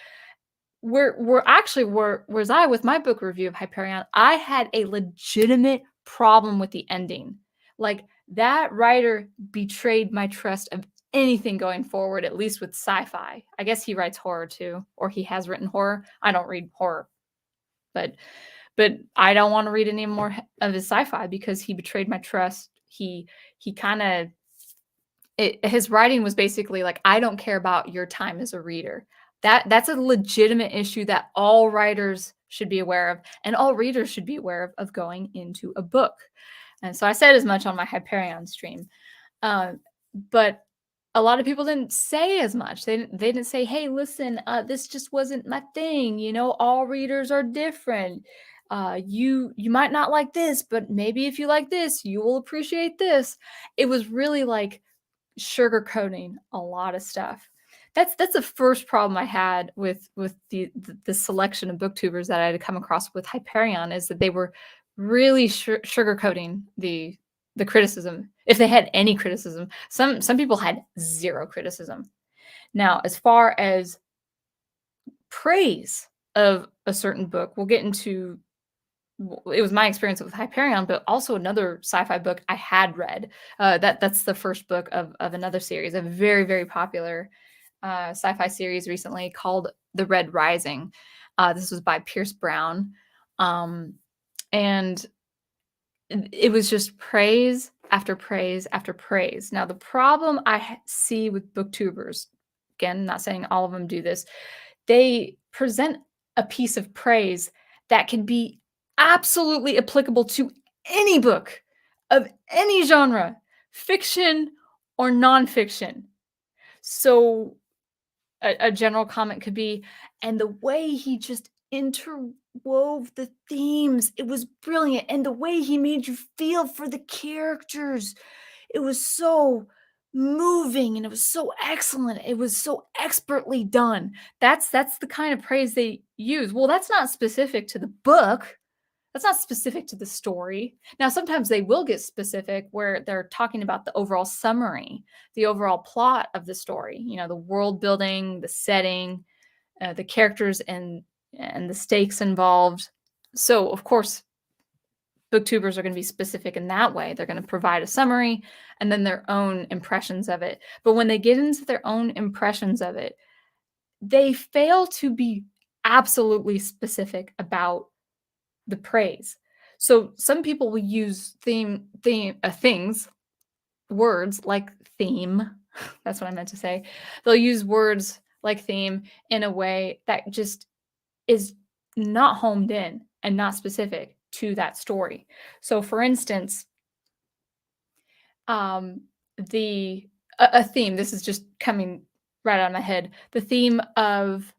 Whereas I with my book review of Hyperion, I had a legitimate problem with the ending. Like that writer betrayed my trust of anything going forward, at least with sci-fi. I guess he writes horror too, or he has written horror. I don't read horror, but I don't want to read any more of his sci-fi because he betrayed my trust. He kind of his writing was basically like, I don't care about your time as a reader. That's a legitimate issue that all writers should be aware of, and all readers should be aware of going into a book. And so I said as much on my Hyperion stream. Um, but a lot of people didn't say as much. They didn't say, "Hey, listen, this just wasn't my thing. You know, all readers are different. You might not like this, but maybe if you like this, you will appreciate this." It was really like sugarcoating a lot of stuff. That's the first problem I had with the selection of booktubers that I had come across with Hyperion, is that they were really sugarcoating the criticism, if they had any criticism. Some people had zero criticism. Now, as far as praise of a certain book, we'll get into it was my experience with Hyperion, but also another sci-fi book I had read. That's the first book of another series, a very, very popular sci-fi series recently called The Red Rising. This was by Pierce Brown. And it was just praise after praise after praise. Now, the problem I see with booktubers, again, not saying all of them do this, they present a piece of praise that can be absolutely applicable to any book of any genre, fiction or nonfiction. So a general comment could be, and the way he just interwove the themes, it was brilliant. And the way he made you feel for the characters, it was so moving and it was so excellent. It was so expertly done. That's the kind of praise they use. Well, that's not specific to the book. That's not specific to the story. Now, sometimes they will get specific where they're talking about the overall summary, the overall plot of the story, you know, the world building, the setting, the characters and the stakes involved. So, of course, booktubers are going to be specific in that way. They're going to provide a summary and then their own impressions of it. But when they get into their own impressions of it, they fail to be absolutely specific about the praise. So some people will use things, words like theme. That's what I meant to say. They'll use words like theme in a way that just is not homed in and not specific to that story. So for instance, the a theme, this is just coming right out of my head, the theme of,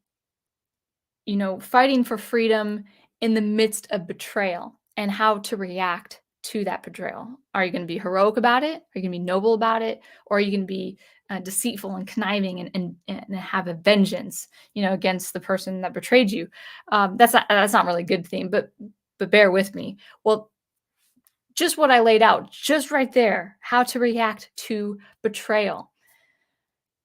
you know, fighting for freedom in the midst of betrayal and how to react to that betrayal. Are you going to be heroic about it? Are you going to be noble about it? Or are you going to be deceitful and conniving and have a vengeance, you know, against the person that betrayed you? That's not really a good theme, but bear with me. Well, just what I laid out, just right there, how to react to betrayal.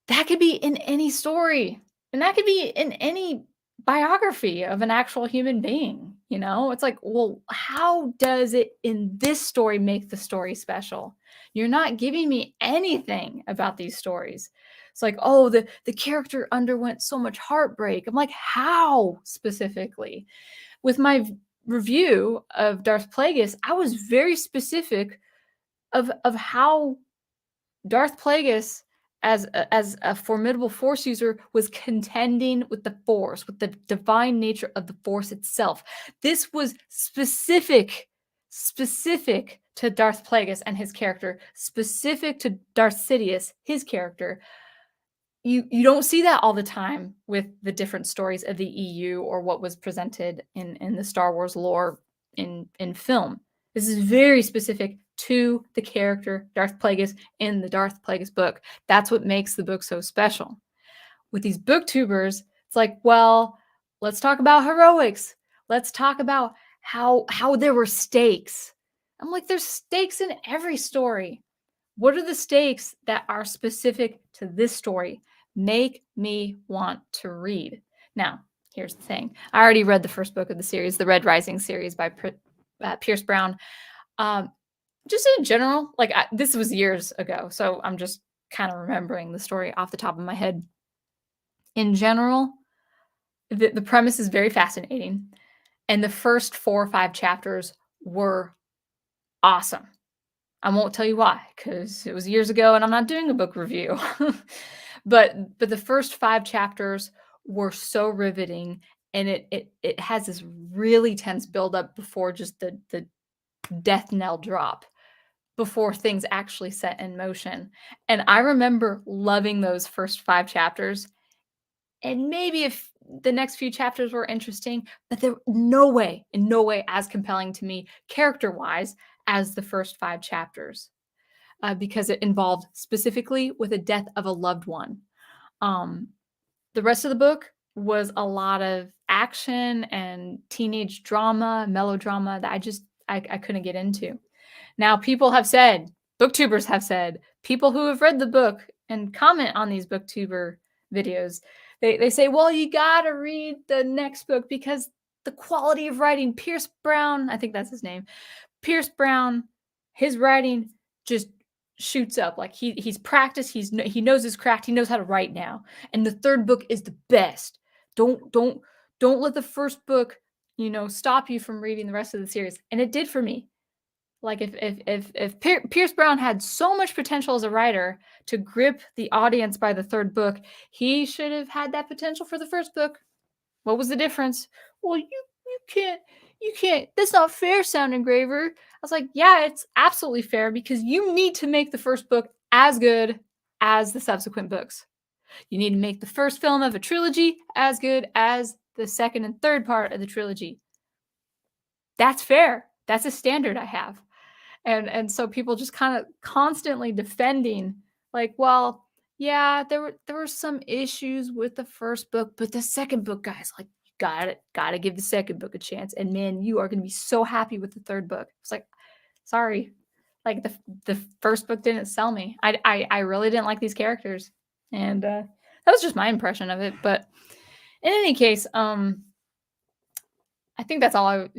That could be in any story, and that could be in any biography of an actual human being, you know? It's like, well, how does it in this story make the story special? You're not giving me anything about these stories. It's like, oh, the character underwent so much heartbreak. I'm like, how specifically? With my review of Darth Plagueis, I was very specific of how Darth Plagueis, as a formidable Force user, was contending with the Force, with the divine nature of the Force itself. This was specific to Darth Plagueis and his character, specific to Darth Sidious, his character. You don't see that all the time with the different stories of the EU or what was presented in the Star Wars lore in film. This is very specific to the character Darth Plagueis in the Darth Plagueis book. That's what makes the book so special. With these booktubers, it's like, well, let's talk about heroics. Let's talk about how there were stakes. I'm like, there's stakes in every story. What are the stakes that are specific to this story? Make me want to read. Now, here's the thing. I already read the first book of the series, the Red Rising series by Pierce Brown. Just in general, like this was years ago, so I'm just kind of remembering the story off the top of my head. In general, the premise is very fascinating, and the first 4 or 5 chapters were awesome. I won't tell you why, because it was years ago and I'm not doing a book review. But the first 5 chapters were so riveting, and it has this really tense buildup before just the death knell drop, before things actually set in motion. And I remember loving those first 5 chapters, and maybe if the next few chapters were interesting, but they're in no way as compelling to me character-wise as the first 5 chapters, because it involved specifically with the death of a loved one. Um, the rest of the book was a lot of action and teenage drama, melodrama that I couldn't get into. Now, people have said, booktubers have said, people who have read the book and comment on these booktuber videos, they say, well, you gotta read the next book because the quality of writing, Pierce Brown, I think that's his name, Pierce Brown, his writing just shoots up. Like he's practiced, he knows his craft, he knows how to write now. And the third book is the best. Don't let the first book, stop you from reading the rest of the series. And it did for me. Like if Pierce Brown had so much potential as a writer to grip the audience by the third book, he should have had that potential for the first book. What was the difference? Well, you can't. That's not fair, Sound Engraver. I was like, yeah, it's absolutely fair because you need to make the first book as good as the subsequent books. You need to make the first film of a trilogy as good as the second and third part of the trilogy. That's fair. That's a standard I have. And so people just kind of constantly defending, like, well, yeah, there were some issues with the first book, but the second book, guys, like, you gotta give the second book a chance. And man, you are gonna be so happy with the third book. It's like, sorry, like the first book didn't sell me. I really didn't like these characters, and that was just my impression of it. But in any case, I think that's all I,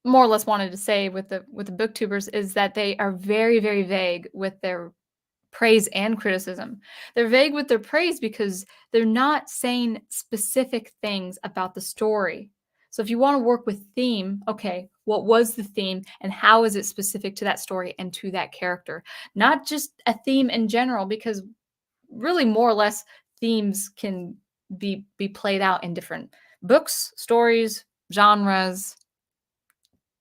more or less wanted to say with the booktubers is that they are very, very vague with their praise and criticism. They're vague with their praise because they're not saying specific things about the story. So if you want to work with theme, okay, what was the theme and how is it specific to that story and to that character? Not just a theme in general, because really more or less themes can be played out in different books, stories, genres,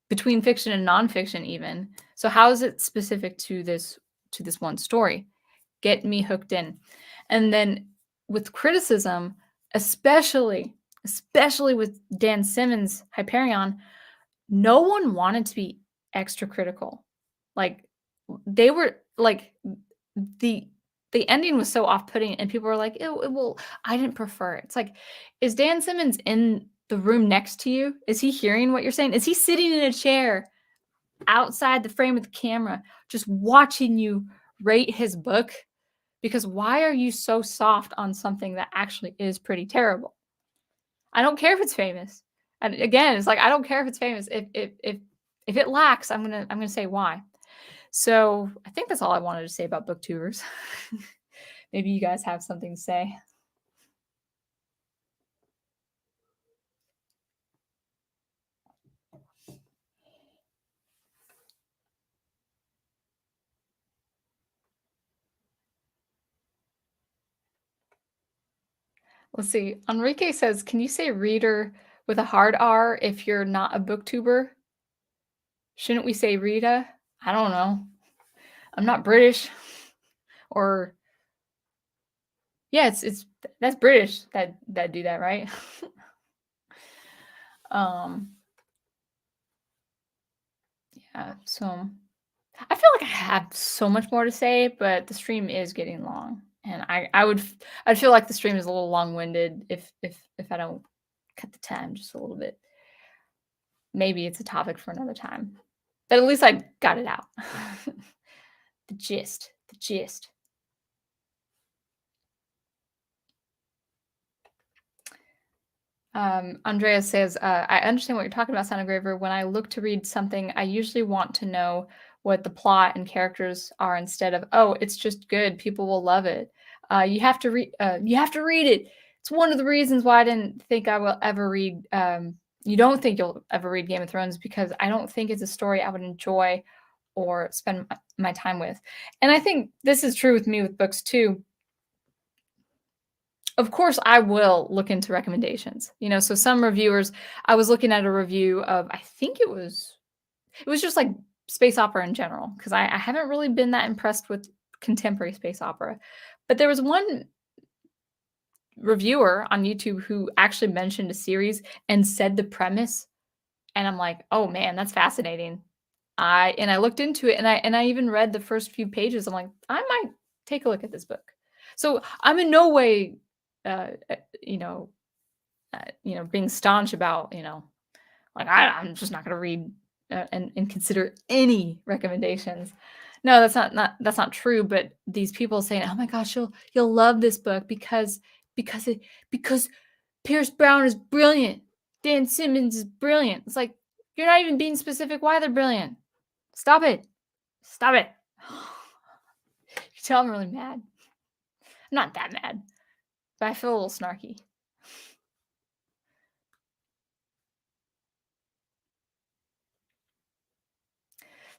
between fiction and nonfiction even. So how is it specific to this one story? Get me hooked in. And then with criticism, especially with Dan Simmons' Hyperion, no one wanted to be extra critical. Like they were like the ending was so off-putting and people were like, well, I didn't prefer it. It's like, is Dan Simmons in the room next to you? Is he hearing what you're saying? Is he sitting in a chair outside the frame of the camera just watching you rate his book? Because why are you so soft on something that actually is pretty terrible? I don't care if it's famous. And again, it's like, I don't care if it's famous. If it lacks, I'm gonna say why. So I think that's all I wanted to say about booktubers. Maybe you guys have something to say. Let's see. Enrique says, can you say reader with a hard R if you're not a booktuber? Shouldn't we say Rita? I don't know. I'm not British. Or yeah, it's that's British that do that, right? Yeah, so I feel like I have so much more to say, but the stream is getting long. And I'd feel like the stream is a little long-winded if I don't cut the time just a little bit. Maybe it's a topic for another time. But at least I got it out. The gist. Andrea says, I understand what you're talking about, Sound Engraver. When I look to read something, I usually want to know what the plot and characters are instead of, oh, it's just good, people will love it. You have to read it. It's one of the reasons why I didn't think I will ever read you don't think you'll ever read Game of Thrones, because I don't think it's a story I would enjoy or spend my time with. And I think this is true with me with books too. Of course, I will look into recommendations. So some reviewers, I was looking at a review of, I think it was just like space opera in general, because I haven't really been that impressed with contemporary space opera. But there was one reviewer on YouTube who actually mentioned a series and said the premise, and I'm like, "Oh man, that's fascinating." I looked into it, and I even read the first few pages. I'm like, "I might take a look at this book." So, I'm in no way, uh, uh, you know, being staunch about, like, I'm just not gonna read, and consider any recommendations. No, that's not true, but these people saying, "Oh my gosh, you'll love this book because it because Pierce Brown is brilliant. Dan Simmons is brilliant." It's like, you're not even being specific why they're brilliant. Stop it. Stop it. You tell I'm really mad. I'm not that mad, but I feel a little snarky.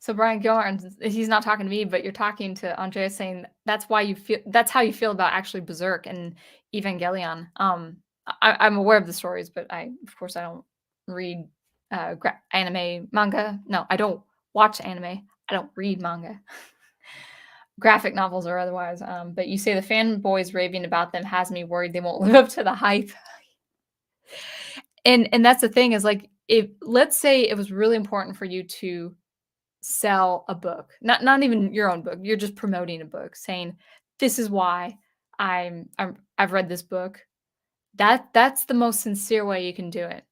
So Brian Gilmartin, he's not talking to me, but you're talking to Andrea, saying that's how you feel about actually Berserk and Evangelion. I'm aware of the stories, but of course I don't read anime manga. No, I don't watch anime. I don't read manga, graphic novels or otherwise. But you say the fanboys raving about them has me worried they won't live up to the hype. And that's the thing, is like, if let's say it was really important for you to sell a book, not even your own book, you're just promoting a book, saying, "This is why I've read this book." That's the most sincere way you can do it.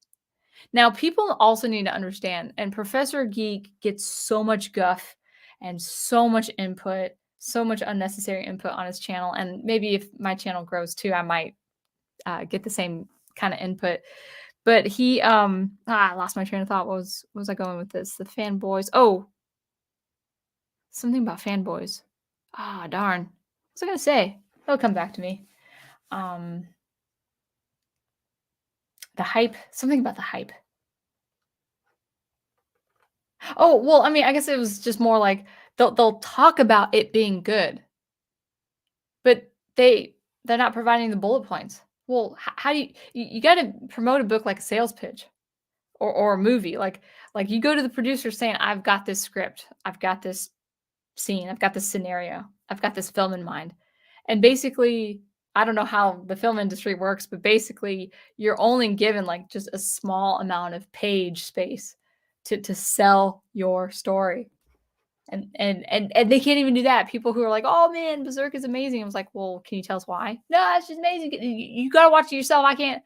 Now, people also need to understand, and Professor Geek gets so much guff and so much input, so much unnecessary input on his channel, and maybe if my channel grows too, I might get the same kind of input. But I lost my train of thought. What was I going with this? The fanboys. Oh, something about fanboys. Ah, darn. What was I gonna say? It'll come back to me. Um, the hype. Something about the hype. Oh, well, I mean, I guess it was just more like they'll talk about it being good, but they're not providing the bullet points. Well, how do you got to promote a book like a sales pitch, or a movie, like you go to the producer saying, "I've got this script, I've got this scene, I've got this scenario, I've got this film in mind." And basically, I don't know how the film industry works, but basically you're only given like just a small amount of page space to sell your story. And they can't even do that. People who are like, "Oh man, Berserk is amazing." I was like, "Well, can you tell us why?" "No, it's just amazing. You gotta watch it yourself. I can't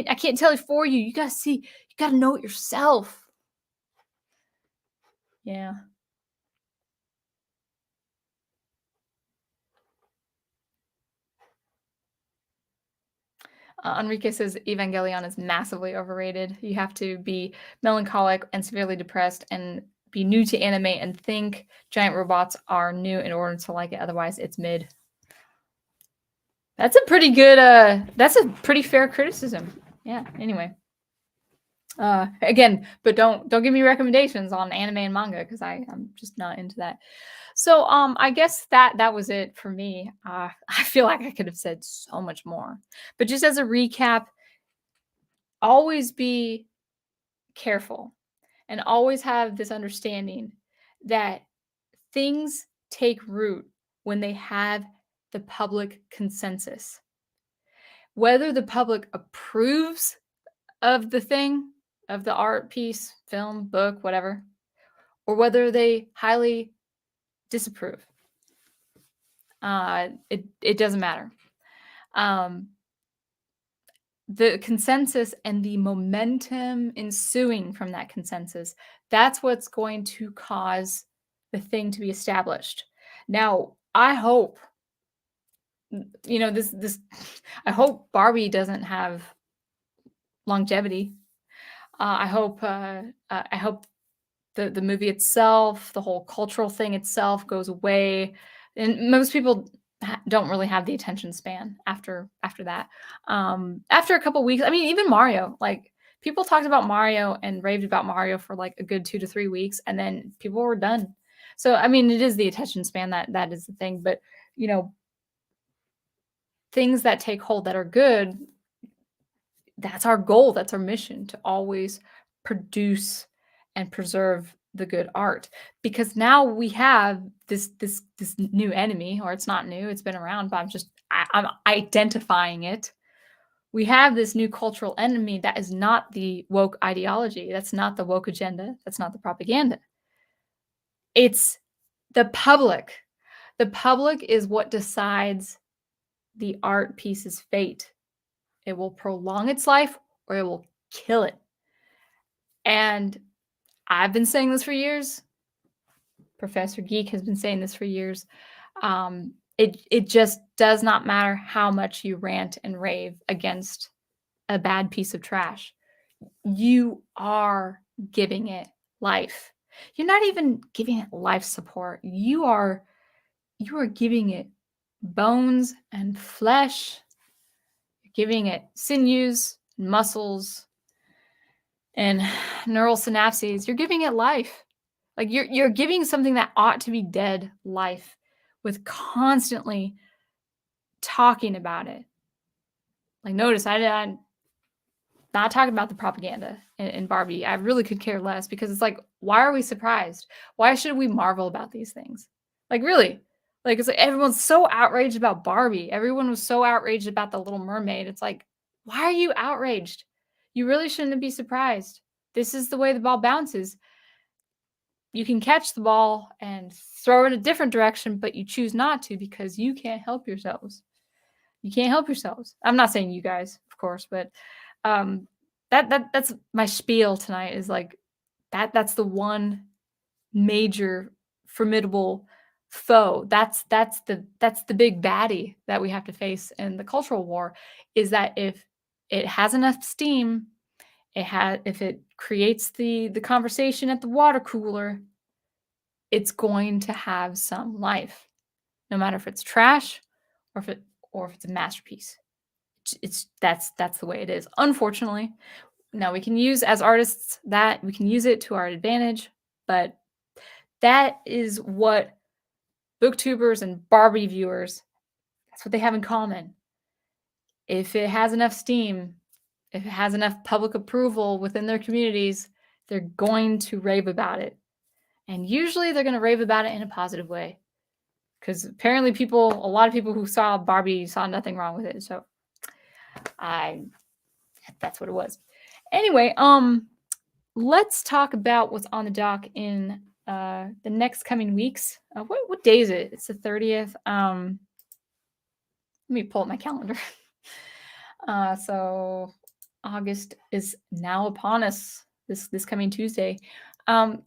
I can't tell it for you. You gotta see, you gotta know it yourself." Yeah. Enrique says Evangelion is massively overrated. You have to be melancholic and severely depressed and be new to anime and think giant robots are new in order to like it. Otherwise, it's mid. That's a pretty good. That's a pretty fair criticism. Yeah. Anyway. Again, but don't give me recommendations on anime and manga, because I'm just not into that. So I guess that was it for me. I feel like I could have said so much more, but just as a recap, always be careful and always have this understanding that things take root when they have the public consensus. Whether the public approves of the thing, of the art piece, film, book, whatever, or whether they highly disapprove, it doesn't matter. The consensus and the momentum ensuing from that consensus, that's what's going to cause the thing to be established. Now, I hope, this I hope Barbie doesn't have longevity. I hope the movie itself, the whole cultural thing itself goes away. And most people don't really have the attention span after that. After a couple weeks, I mean, even Mario, like People talked about Mario and raved about Mario for like a good 2 to 3 weeks, and then people were done. So, I mean, it is the attention span that is the thing, but, you know, things that take hold that are good, that's our goal, that's our mission, to always produce and preserve the good art. Because now we have this new enemy, or it's not new, it's been around, but I'm identifying it. We have this new cultural enemy that is not the woke ideology, that's not the woke agenda, that's not the propaganda. It's the public. The public is what decides the art piece's fate. It will prolong its life or it will kill it. And I've been saying this for years. Professor Geek has been saying this for years. It just does not matter how much you rant and rave against a bad piece of trash. You are giving it life. You're not even giving it life support. You are giving it bones and flesh. You're giving it sinews, and muscles, and neural synapses. You're giving it life. Like you're giving something that ought to be dead life with constantly talking about it. Like notice I'm not talking about the propaganda in Barbie. I really could care less because it's like, why are we surprised? Why should we marvel about these things? Like really? Like it's like everyone's so outraged about Barbie. Everyone was so outraged about the Little Mermaid. It's like, why are you outraged? You really shouldn't be surprised. This is the way the ball bounces. You can catch the ball and throw it a different direction, but you choose not to because you can't help yourselves. You can't help yourselves. I'm not saying you guys, of course, but that's my spiel tonight is like that's the one major formidable foe. That's the big baddie that we have to face in the cultural war is that if it has enough steam, if it creates the conversation at the water cooler, it's going to have some life. No matter if it's trash or if it's a masterpiece. That's the way it is. Unfortunately, now we can use as artists that we can use it to our advantage, but that is what booktubers and Barbie viewers, that's what they have in common. If it has enough steam, if it has enough public approval within their communities, they're going to rave about it. And usually they're going to rave about it in a positive way. Because apparently a lot of people who saw Barbie saw nothing wrong with it. So that's what it was. Anyway, let's talk about what's on the dock in the next coming weeks. What day is it? It's the 30th. Let me pull up my calendar. So August is now upon us. This coming Tuesday.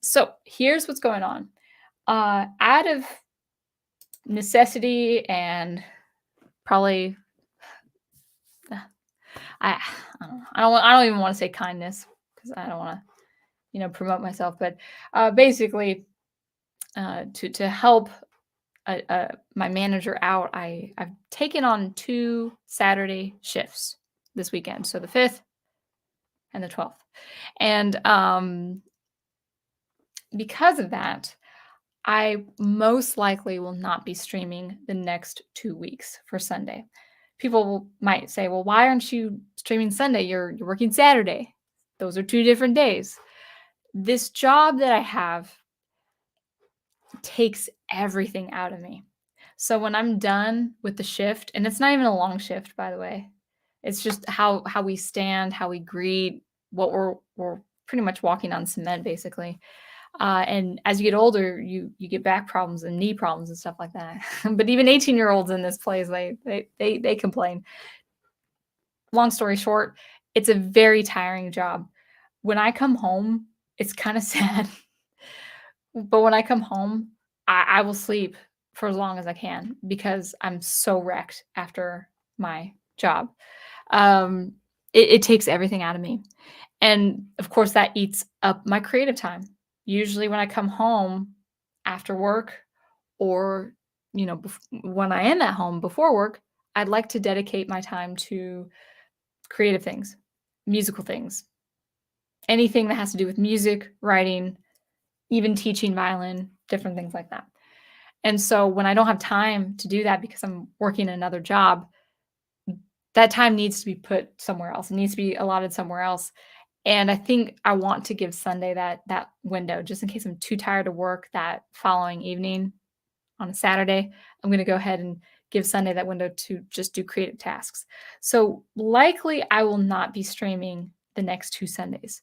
So here's what's going on. Out of necessity and probably I don't know. I don't even want to say kindness because I don't want to, promote myself. But basically, to help my manager out, I've taken on 2 Saturday shifts this weekend. So the 5th and the 12th, and because of that, I most likely will not be streaming the next 2 weeks for Sunday. People might say, well, why aren't you streaming Sunday? You're working Saturday. Those are 2 different days. This job that I have takes everything out of me. So when I'm done with the shift, and it's not even a long shift, by the way, it's just how we stand, how we greet, what we're pretty much walking on cement, basically. And as you get older, you get back problems and knee problems and stuff like that. But even 18-year-olds in this place, they complain. Long story short, it's a very tiring job. When I come home, it's kind of sad. But when I come home, I will sleep for as long as I can because I'm so wrecked after my job. It takes everything out of me. And of course, that eats up my creative time. Usually when I come home after work or, when I am at home before work, I'd like to dedicate my time to creative things, musical things, anything that has to do with music, writing, even teaching violin, different things like that. And so when I don't have time to do that because I'm working another job, that time needs to be put somewhere else. It needs to be allotted somewhere else. And I think I want to give Sunday that window just in case I'm too tired to work that following evening on a Saturday. I'm going to go ahead and give Sunday that window to just do creative tasks. So likely I will not be streaming the next 2 Sundays.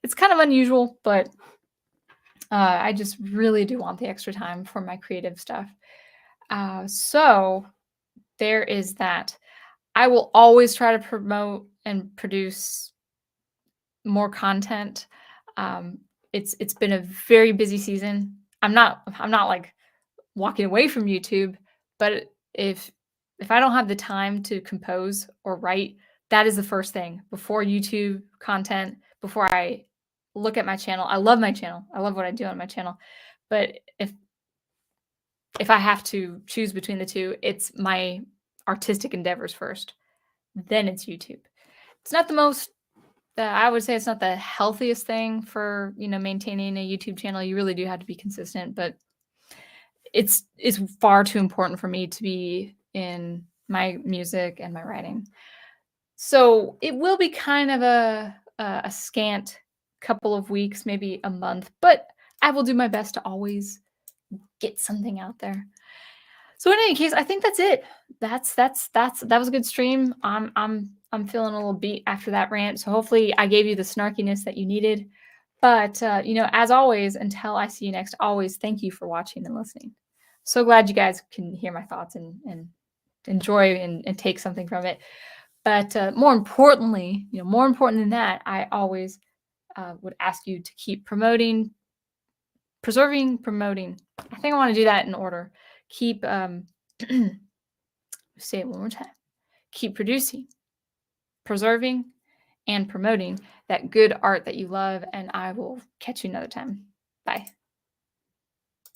It's kind of unusual, but I just really do want the extra time for my creative stuff. So there is that. I will always try to promote and produce more content. It's been a very busy season. I'm not like walking away from YouTube, but if I don't have the time to compose or write, that is the first thing before YouTube content, before I look at my channel. I love my channel. I love what I do on my channel. But if I have to choose between the two, it's my artistic endeavors first. Then it's YouTube. It's not the most I would say it's not the healthiest thing for, maintaining a YouTube channel. You really do have to be consistent, but it's far too important for me to be in my music and my writing. So it will be kind of a scant couple of weeks, maybe a month, but I will do my best to always get something out there. So in any case, I think that's it. That was a good stream. I'm feeling a little beat after that rant. So hopefully I gave you the snarkiness that you needed. But as always, until I see you next, always thank you for watching and listening. So glad you guys can hear my thoughts and enjoy and take something from it. But more importantly, more important than that, I always would ask you to keep promoting, preserving, promoting. I think I want to do that in order. Keep say it one more time. Keep producing, preserving, and promoting that good art that you love, and I will catch you another time. Bye.